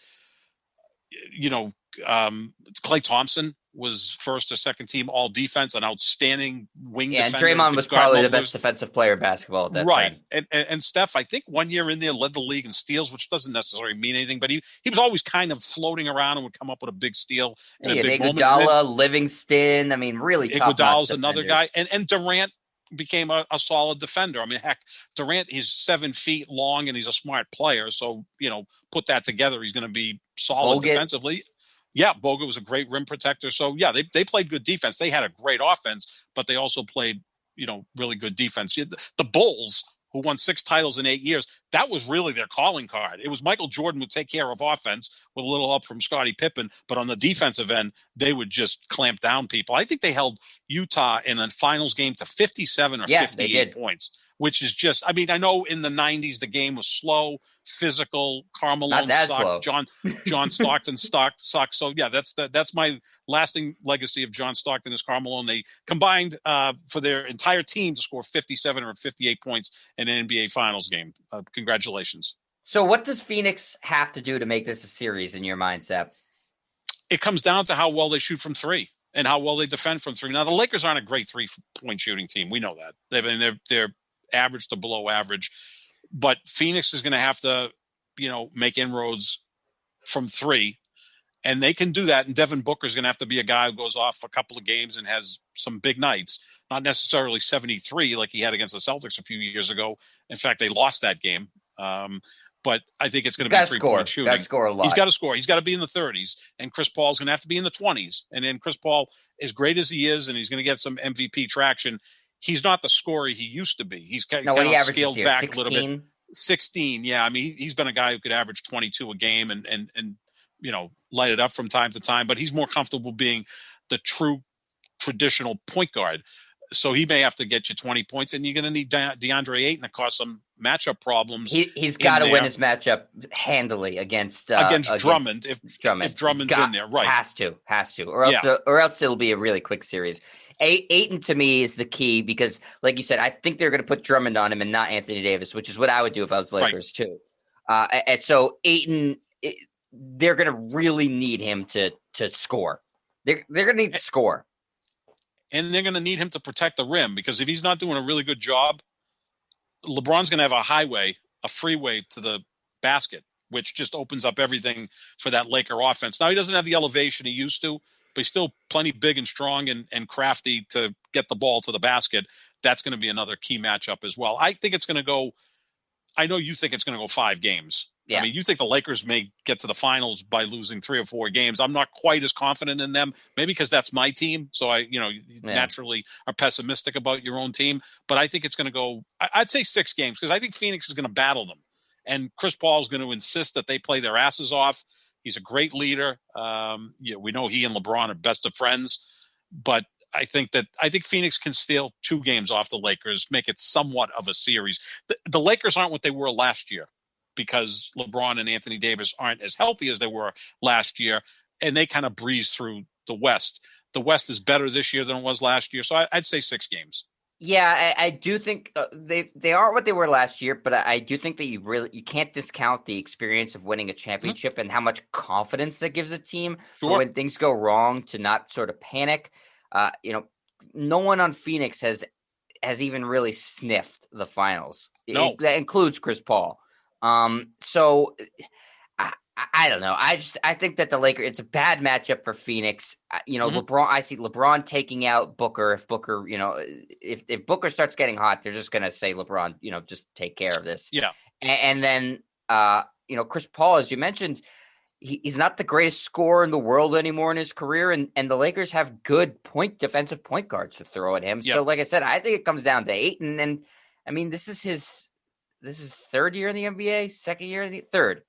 S2: Klay Thompson was first or second team all defense, an outstanding wing defender.
S1: And Draymond was probably the best defensive player in basketball at that time.
S2: Right. And Steph, I think 1 year in there led the league in steals, which doesn't necessarily mean anything, but he was always kind of floating around and would come up with a big steal in a big moment.
S1: Iguodala, Livingston, really top-notch
S2: Iguodala's another guy. And Durant became a solid defender. Heck, Durant is 7 feet long and he's a smart player. So, put that together, he's going to be solid defensively. Yeah, Bogut was a great rim protector. So, yeah, they played good defense. They had a great offense, but they also played, really good defense. The Bulls, who won 6 titles in 8 years, that was really their calling card. It was Michael Jordan would take care of offense with a little help from Scottie Pippen, but on the defensive end, they would just clamp down people. I think they held Utah in a finals game to 57 or 58 points, which is just, I know in the 90s, the game was slow, physical. Karl Malone sucked. John Stockton sucked. So, yeah, that's my lasting legacy of John Stockton is Karl Malone. They combined for their entire team to score 57 or 58 points in an NBA Finals game. Congratulations.
S1: So what does Phoenix have to do to make this a series in your mind, Sap?
S2: It comes down to how well they shoot from 3 and how well they defend from 3. Now, the Lakers aren't a great 3-point shooting team. We know that. They're average to below average, but Phoenix is going to have to, make inroads from 3, and they can do that. And Devin Booker is going to have to be a guy who goes off a couple of games and has some big nights, not necessarily 73 like he had against the Celtics a few years ago. In fact, they lost that game. But I think it's going to be 3-point shooting.
S1: He's got to score a lot.
S2: He's got to score. He's got to be in the 30s, and Chris Paul's going to have to be in the 20s. And then Chris Paul, as great as he is, and he's going to get some MVP traction, he's not the scorer he used to be. He's kind of scaled back 16? A little bit. 16, yeah. He's been a guy who could average 22 a game and light it up from time to time. But he's more comfortable being the true traditional point guard. So he may have to get you 20 points, and you're going to need DeAndre Ayton to cause some matchup problems.
S1: He's got to win his matchup handily against
S2: Drummond. If Drummond's in there, right?
S1: Has to, or else it'll be a really quick series. Ayton to me is the key because, like you said, I think they're going to put Drummond on him and not Anthony Davis, which is what I would do if I was Lakers too. And so Ayton, they're going to really need him to score. They're going to need to score.
S2: And they're going to need him to protect the rim because if he's not doing a really good job, LeBron's going to have a freeway to the basket, which just opens up everything for that Laker offense. Now, he doesn't have the elevation he used to, but he's still plenty big and strong and crafty to get the ball to the basket. That's going to be another key matchup as well. I think it's going to go I know you think it's going to go 5 games. I
S1: Yeah.
S2: mean, you think the Lakers may get to the finals by losing 3 or 4 games. I'm not quite as confident in them, maybe because that's my team. So you
S1: Yeah.
S2: naturally are pessimistic about your own team. But I think it's going to go, I'd say 6 games, because I think Phoenix is going to battle them. And Chris Paul is going to insist that they play their asses off. He's a great leader. We know he and LeBron are best of friends. But I think Phoenix can steal 2 games off the Lakers, make it somewhat of a series. The Lakers aren't what they were last year, because LeBron and Anthony Davis aren't as healthy as they were last year, and they kind of breeze through the West. The West is better this year than it was last year, so I'd say 6 games.
S1: Yeah, I do think they aren't what they were last year, but I do think that you can't discount the experience of winning a championship and how much confidence that gives a team for when things go wrong to not sort of panic. No one on Phoenix has even really sniffed the finals.
S2: No.
S1: That includes Chris Paul. So I don't know. I think that the Lakers, it's a bad matchup for Phoenix. LeBron, I see LeBron taking out Booker. If Booker, if Booker starts getting hot, they're just going to say, LeBron, just take care of this.
S2: Yeah.
S1: And then, Chris Paul, as you mentioned, he's not the greatest scorer in the world anymore in his career. And the Lakers have good defensive point guards to throw at him. Yeah. So like I said, I think it comes down to Ayton. And I mean, this is his third year in the NBA, second year in the third,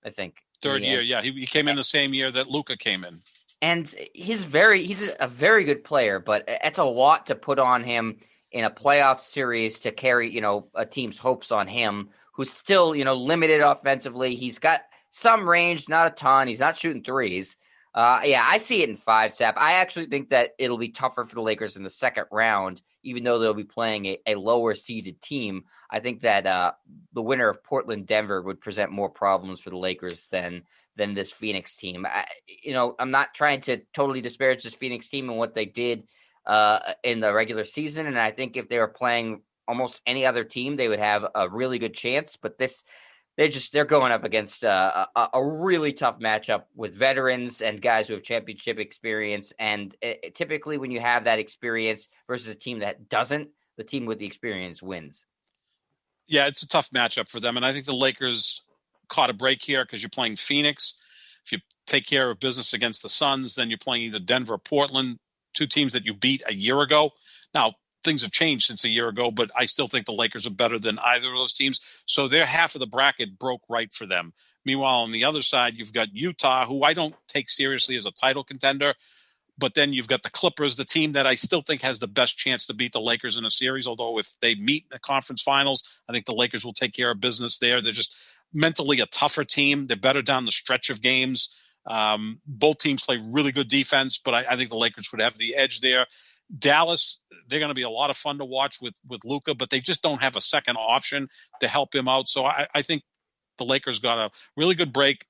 S1: I think.
S2: Third year, yeah. He came in the same year that Luka came in.
S1: And he's a very good player, but it's a lot to put on him in a playoff series to carry, a team's hopes on him, who's still, limited offensively. He's got some range, not a ton. He's not shooting threes. I see it in 5, Sap. I actually think that it'll be tougher for the Lakers in the second round, even though they'll be playing a lower seeded team. I think that the winner of Portland-Denver would present more problems for the Lakers than this Phoenix team. I'm not trying to totally disparage this Phoenix team and what they did in the regular season. And I think if they were playing almost any other team, they would have a really good chance. But they're going up against a really tough matchup with veterans and guys who have championship experience. And typically when you have that experience versus a team that doesn't, the team with the experience wins.
S2: Yeah, it's a tough matchup for them. And I think the Lakers caught a break here because you're playing Phoenix. If you take care of business against the Suns, then you're playing either Denver or Portland, 2 teams that you beat a year ago. Now, things have changed since a year ago, but I still think the Lakers are better than either of those teams. So their half of the bracket broke right for them. Meanwhile, on the other side, you've got Utah, who I don't take seriously as a title contender. But then you've got the Clippers, the team that I still think has the best chance to beat the Lakers in a series. Although if they meet in the conference finals, I think the Lakers will take care of business there. They're just mentally a tougher team. They're better down the stretch of games. Both teams play really good defense, but I think the Lakers would have the edge there. Dallas, they're going to be a lot of fun to watch with Luka, but they just don't have a second option to help him out. So I think the Lakers got a really good break.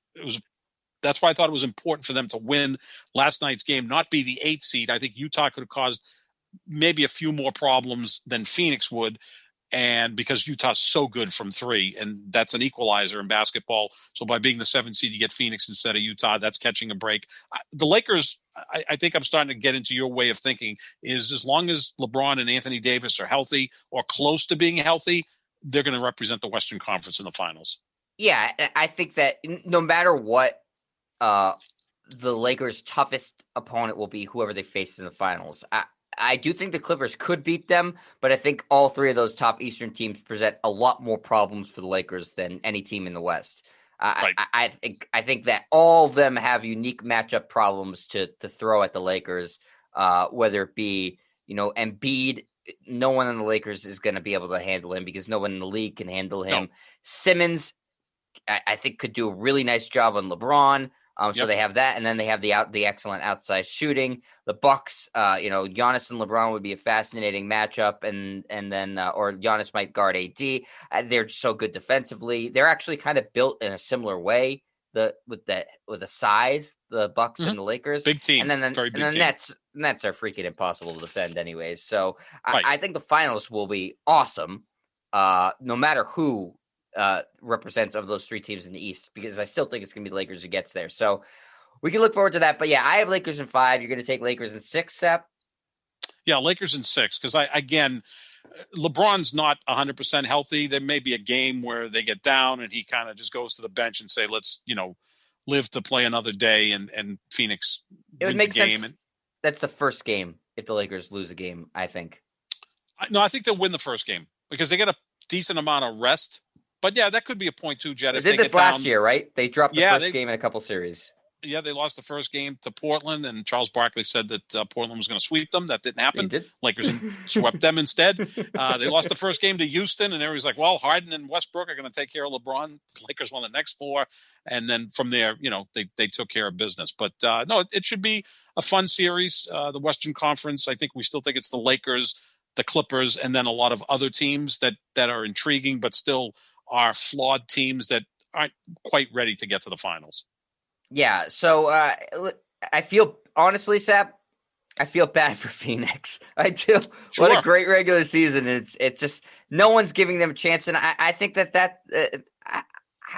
S2: That's why I thought it was important for them to win last night's game, not be the 8th seed. I think Utah could have caused maybe a few more problems than Phoenix would, and because Utah's so good from 3, and that's an equalizer in basketball. So by being the 7th seed, you get Phoenix instead of Utah. That's catching a break. The Lakers, I think I'm starting to get into your way of thinking, is as long as LeBron and Anthony Davis are healthy or close to being healthy, they're going to represent the Western Conference in the finals.
S1: Yeah, I think that no matter what, the Lakers' toughest opponent will be whoever they face in the finals. I do think the Clippers could beat them, but I think all 3 of those top Eastern teams present a lot more problems for the Lakers than any team in the West. Right. I think that all of them have unique matchup problems to throw at the Lakers, whether it be, Embiid. No one in the Lakers is going to be able to handle him because no one in the league can handle him. No. Simmons, I think, could do a really nice job on LeBron. So they have that, and then they have the excellent outside shooting. The Bucks, Giannis and LeBron would be a fascinating matchup, and then or Giannis might guard AD. They're so good defensively. They're actually kind of built in a similar way. With the size, the Bucks and the Lakers,
S2: big team,
S1: and then
S2: very big team.
S1: Nets are freaking impossible to defend, anyways. So I think the finals will be awesome, no matter who represents of those 3 teams in the East, because I still think it's going to be the Lakers who gets there. So we can look forward to that. But yeah, I have Lakers in 5. You're going to take Lakers in 6, Sep?
S2: Yeah, Lakers in 6, because LeBron's not 100% healthy. There may be a game where they get down and he kind of just goes to the bench and say, let's, live to play another day, and Phoenix
S1: It would
S2: wins a
S1: make
S2: game.
S1: sense. That's the first game if the Lakers lose a game, I think.
S2: No, I think they'll win the first game because they get a decent amount of rest. But yeah, that could be a point too, Jet.
S1: They
S2: If
S1: did
S2: they
S1: this
S2: get
S1: last
S2: down,
S1: year, right? They dropped the
S2: yeah,
S1: first game in a couple series.
S2: yeah, they lost the first game to Portland, and Charles Barkley said that Portland was going to sweep them. That didn't happen.
S1: They did.
S2: Lakers swept them instead. They lost the first game to Houston, and everybody's like, well, Harden and Westbrook are going to take care of LeBron. The Lakers won the next four, and then from there, they took care of business. But no, it should be a fun series. The Western Conference, I think we still think it's the Lakers, the Clippers, and then a lot of other teams that are intriguing, but still are flawed teams that aren't quite ready to get to the finals.
S1: Yeah, so I feel, honestly, Sap, I feel bad for Phoenix. I do.
S2: Sure.
S1: What a great regular season. It's just no one's giving them a chance, and I think that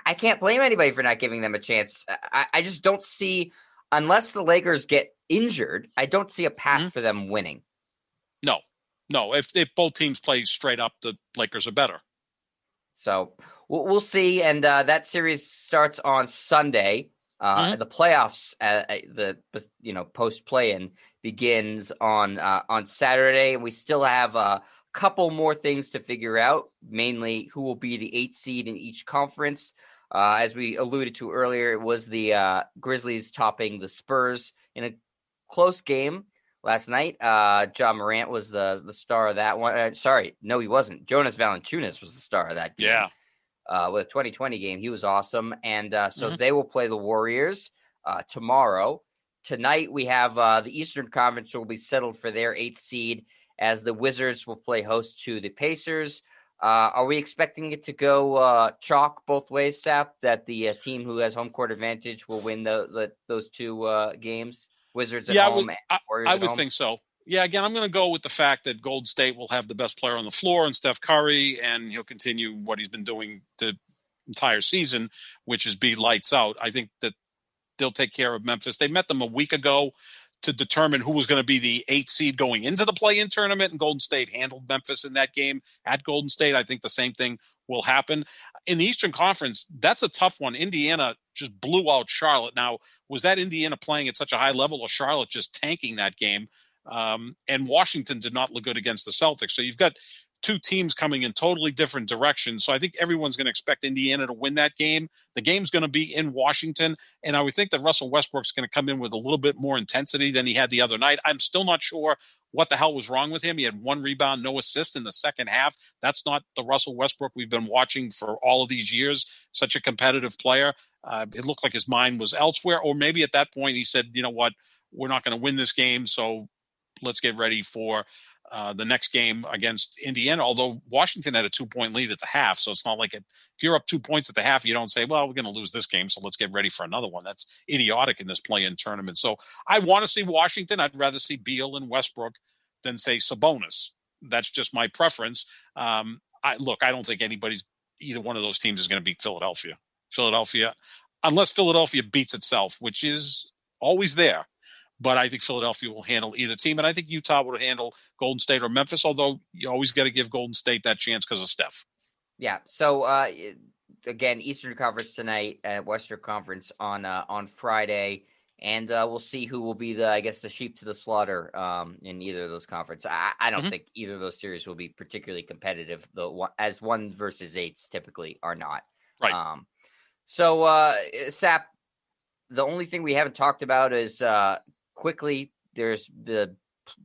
S1: I can't blame anybody for not giving them a chance. I just don't see, unless the Lakers get injured, I don't see a path for them winning.
S2: No. If both teams play straight up, the Lakers are better.
S1: So we'll see, and that series starts on Sunday. The playoffs, the post play-in begins on Saturday, and we still have a couple more things to figure out. Mainly, who will be the 8th seed in each conference. As we alluded to earlier, it was the Grizzlies topping the Spurs in a close game last night. John Morant was the star of that one. Sorry, no, he wasn't. Jonas Valanciunas was the star of that game.
S2: Yeah.
S1: With a 2020 game. He was awesome. And so they will play the Warriors tomorrow. Tonight, we have the Eastern Conference will be settled for their 8th seed as the Wizards will play host to the Pacers. Are we expecting it to go chalk both ways, Sap, that the team who has home court advantage will win those two games? Wizards at home and Warriors at home?
S2: I would think so. Yeah, again, I'm going to go with the fact that Golden State will have the best player on the floor in Steph Curry, and he'll continue what he's been doing the entire season, which is be lights out. I think that they'll take care of Memphis. They met them a week ago to determine who was going to be the 8th seed going into the play-in tournament, and Golden State handled Memphis in that game at Golden State. I think the same thing will happen. In the Eastern Conference, that's a tough one. Indiana just blew out Charlotte. Now, was that Indiana playing at such a high level, or Charlotte just tanking that game? And Washington did not look good against the Celtics. So you've got two teams coming in totally different directions. So I think everyone's going to expect Indiana to win that game. The game's going to be in Washington. And I would think that Russell Westbrook's going to come in with a little bit more intensity than he had the other night. I'm still not sure what the hell was wrong with him. He had 1 rebound, no assist in the second half. That's not the Russell Westbrook we've been watching for all of these years. Such a competitive player. It looked like his mind was elsewhere. Or maybe at that point he said, you know what, we're not going to win this game, so let's get ready for the next game against Indiana, although Washington had a 2-point lead at the half. So it's not like if you're up 2 points at the half, you don't say, well, we're going to lose this game, so let's get ready for another one. That's idiotic in this play-in tournament. So I want to see Washington. I'd rather see Beal and Westbrook than, say, Sabonis. That's just my preference. I don't think either one of those teams is going to beat Philadelphia. Unless Philadelphia beats itself, which is always there. But I think Philadelphia will handle either team. And I think Utah will handle Golden State or Memphis, although you always got to give Golden State that chance because of Steph.
S1: Yeah. So, again, Eastern Conference tonight, Western Conference on Friday. And we'll see who will be the sheep to the slaughter in either of those conferences. I don't think either of those series will be particularly competitive, though, as 1 versus 8s typically are not.
S2: Right.
S1: So, Sap, the only thing we haven't talked about is quickly, there's the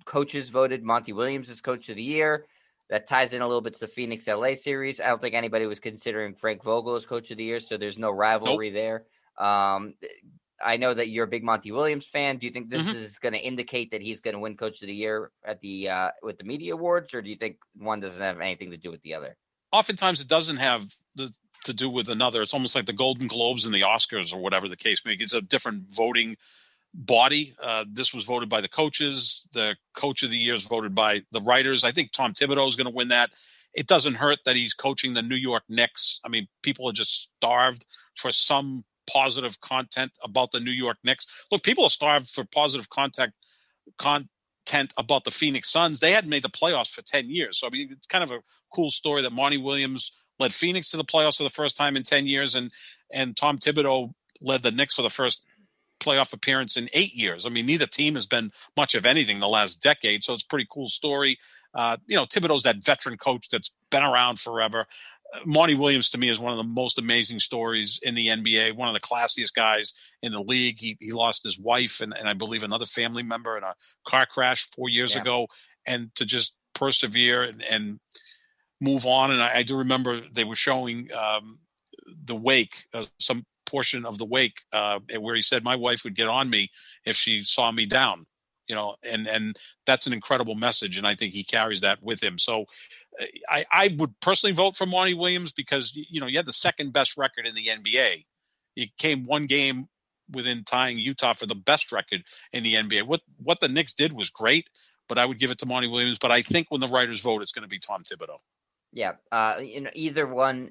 S1: coaches voted Monty Williams as coach of the year. That ties in a little bit to the Phoenix LA series. I don't think anybody was considering Frank Vogel as coach of the year, so there's no rivalry there. I know that you're a big Monty Williams fan. Do you think this is going to indicate that he's going to win coach of the year at the with the media awards, or do you think one doesn't have anything to do with the other?
S2: Oftentimes it doesn't have to do with another. It's almost like the Golden Globes and the Oscars or whatever the case may be. It's a different voting body. This was voted by the coaches. The coach of the year is voted by the writers. I think Tom Thibodeau is going to win that. It doesn't hurt that he's coaching the New York Knicks. I mean, people are just starved for some positive content about the New York Knicks. Look, people are starved for positive content tent about the Phoenix Suns. They hadn't made the playoffs for 10 years. So, I mean, it's kind of a cool story that Monty Williams led Phoenix to the playoffs for the first time in 10 years. And Tom Thibodeau led the Knicks for the first playoff appearance in 8 years. I mean, neither team has been much of anything the last decade. So it's a pretty cool story. Thibodeau's that veteran coach that's been around forever. Monty Williams, to me, is one of the most amazing stories in the NBA, one of the classiest guys in the league. He lost his wife and I believe another family member in a car crash 4 years ago. And to just persevere and move on. And I do remember they were showing the wake, some portion of the wake where he said, my wife would get on me if she saw me down, and that's an incredible message. And I think he carries that with him. So I would personally vote for Monty Williams because, you had the second best record in the NBA. You came one game within tying Utah for the best record in the NBA. What the Knicks did was great, but I would give it to Monty Williams. But I think when the writers vote, it's going to be Tom Thibodeau.
S1: Yeah. Either one,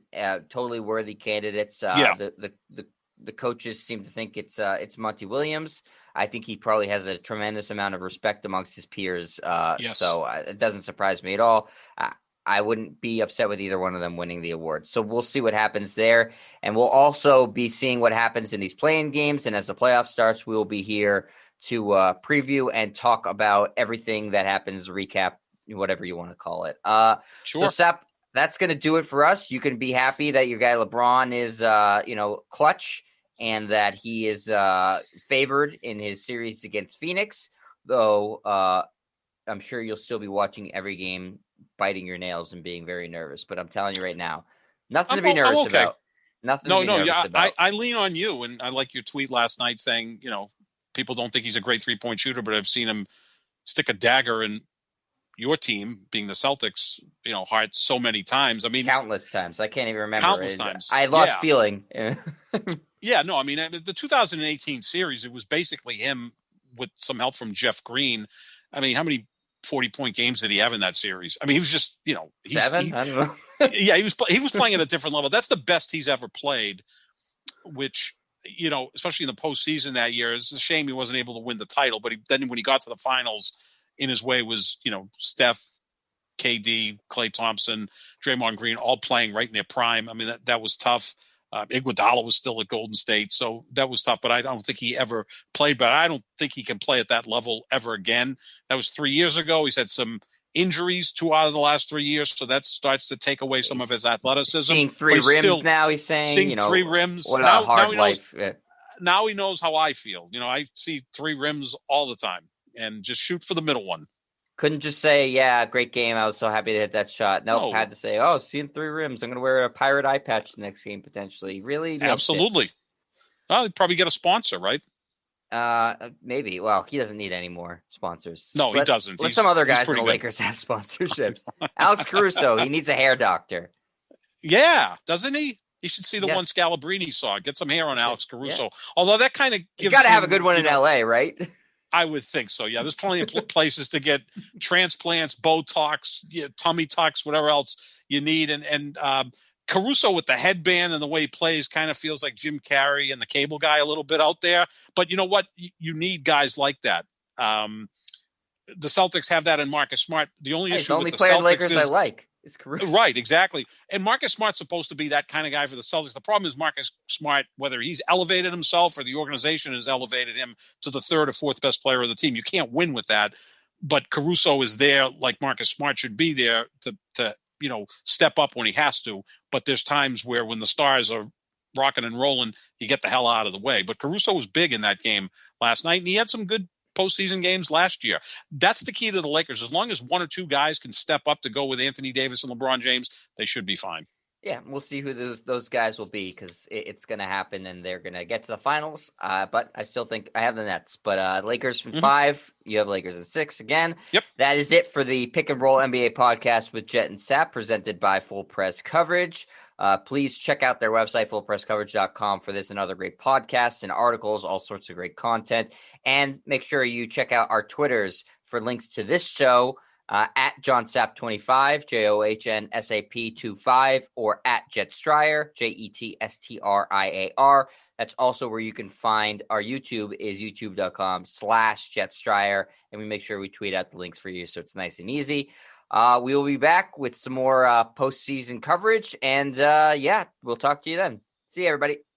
S1: totally worthy candidates. The coaches seem to think it's Monty Williams. I think he probably has a tremendous amount of respect amongst his peers. So it doesn't surprise me at all. I wouldn't be upset with either one of them winning the award. So we'll see what happens there. And we'll also be seeing what happens in these play-in games. And as the playoff starts, we will be here to preview and talk about everything that happens, recap, whatever you want to call it.
S2: Sure.
S1: So, Sap, that's going to do it for us. You can be happy that your guy LeBron is, clutch and that he is favored in his series against Phoenix, though I'm sure you'll still be watching every game, biting your nails and being very nervous. But I'm telling you right now, nothing to be nervous about. Nothing to be nervous about.
S2: I lean on you, and I like your tweet last night saying, people don't think he's a great three-point shooter, but I've seen him stick a dagger in your team, being the Celtics, heart so many times. I mean,
S1: countless times. I can't even remember.
S2: Countless times.
S1: I lost feeling.
S2: Yeah, no, I mean, the 2018 series, it was basically him with some help from Jeff Green. I mean, how many 40-point games did he have in that series? I mean, he was just,
S1: 7? I don't know.
S2: Yeah, he was playing at a different level. That's the best he's ever played, which, especially in the postseason that year, it's a shame he wasn't able to win the title. But then when he got to the finals, in his way was, Steph, KD, Klay Thompson, Draymond Green, all playing right in their prime. I mean, that was tough. Iguodala was still at Golden State, so that was tough. But I don't think he ever played. But I don't think he can play at that level ever again. That was 3 years ago. He's had some injuries 2 out of the last 3 years, so that starts to take away some of his athleticism.
S1: Seeing three rims now, he's saying.
S2: Seeing 3 rims.
S1: What a hard life.
S2: Now he knows how I feel. I see 3 rims all the time, and just shoot for the middle one.
S1: Couldn't just say, yeah, great game. I was so happy to hit that shot. Nope, had to say, seeing 3 rims. I'm going to wear a pirate eye patch the next game, potentially. Really?
S2: Absolutely. Well, he'd probably get a sponsor, right?
S1: Maybe. Well, he doesn't need any more sponsors.
S2: No, he doesn't.
S1: Let some other guys in the Lakers have sponsorships. Alex Caruso, he needs a hair doctor.
S2: Yeah, doesn't he? He should see the one Scalabrini saw. Get some hair on Alex Caruso. Yeah. Although that kind of gives
S1: you got to have a good one in L.A., right?
S2: I would think so. Yeah, there's plenty of places to get transplants, Botox, tummy tucks, whatever else you need. And Caruso with the headband and the way he plays kind of feels like Jim Carrey and the Cable Guy a little bit out there. But you know what? You need guys like that. The Celtics have that in Marcus Smart. The only issue with the
S1: player
S2: Celtics
S1: Lakers I like is Caruso.
S2: Right, exactly. And Marcus Smart's supposed to be that kind of guy for the Celtics. The problem is Marcus Smart, whether he's elevated himself or the organization has elevated him to the 3rd or 4th best player of the team. You can't win with that. But Caruso is there like Marcus Smart should be there to step up when he has to. But there's times where when the stars are rocking and rolling, you get the hell out of the way. But Caruso was big in that game last night, and he had some good postseason games last year. That's the key to the Lakers. As long as 1 or 2 guys can step up to go with Anthony Davis and LeBron James, they should be fine.
S1: Yeah, we'll see who those guys will be because it's going to happen and they're going to get to the finals. But I still think I have the Nets. But Lakers from 5, you have Lakers in 6 again.
S2: Yep.
S1: That is it for the Pick and Roll NBA podcast with Jet and Sap, presented by Full Press Coverage. Please check out their website, fullpresscoverage.com, for this and other great podcasts and articles, all sorts of great content. And make sure you check out our Twitters for links to this show at John Sap 25, JOHNSAP 25, or at Jet Striar, JETSTRIAR. That's also where you can find our YouTube is youtube.com/Jet Striar. And we make sure we tweet out the links for you so it's nice and easy. We will be back with some more postseason coverage. And we'll talk to you then. See you, everybody.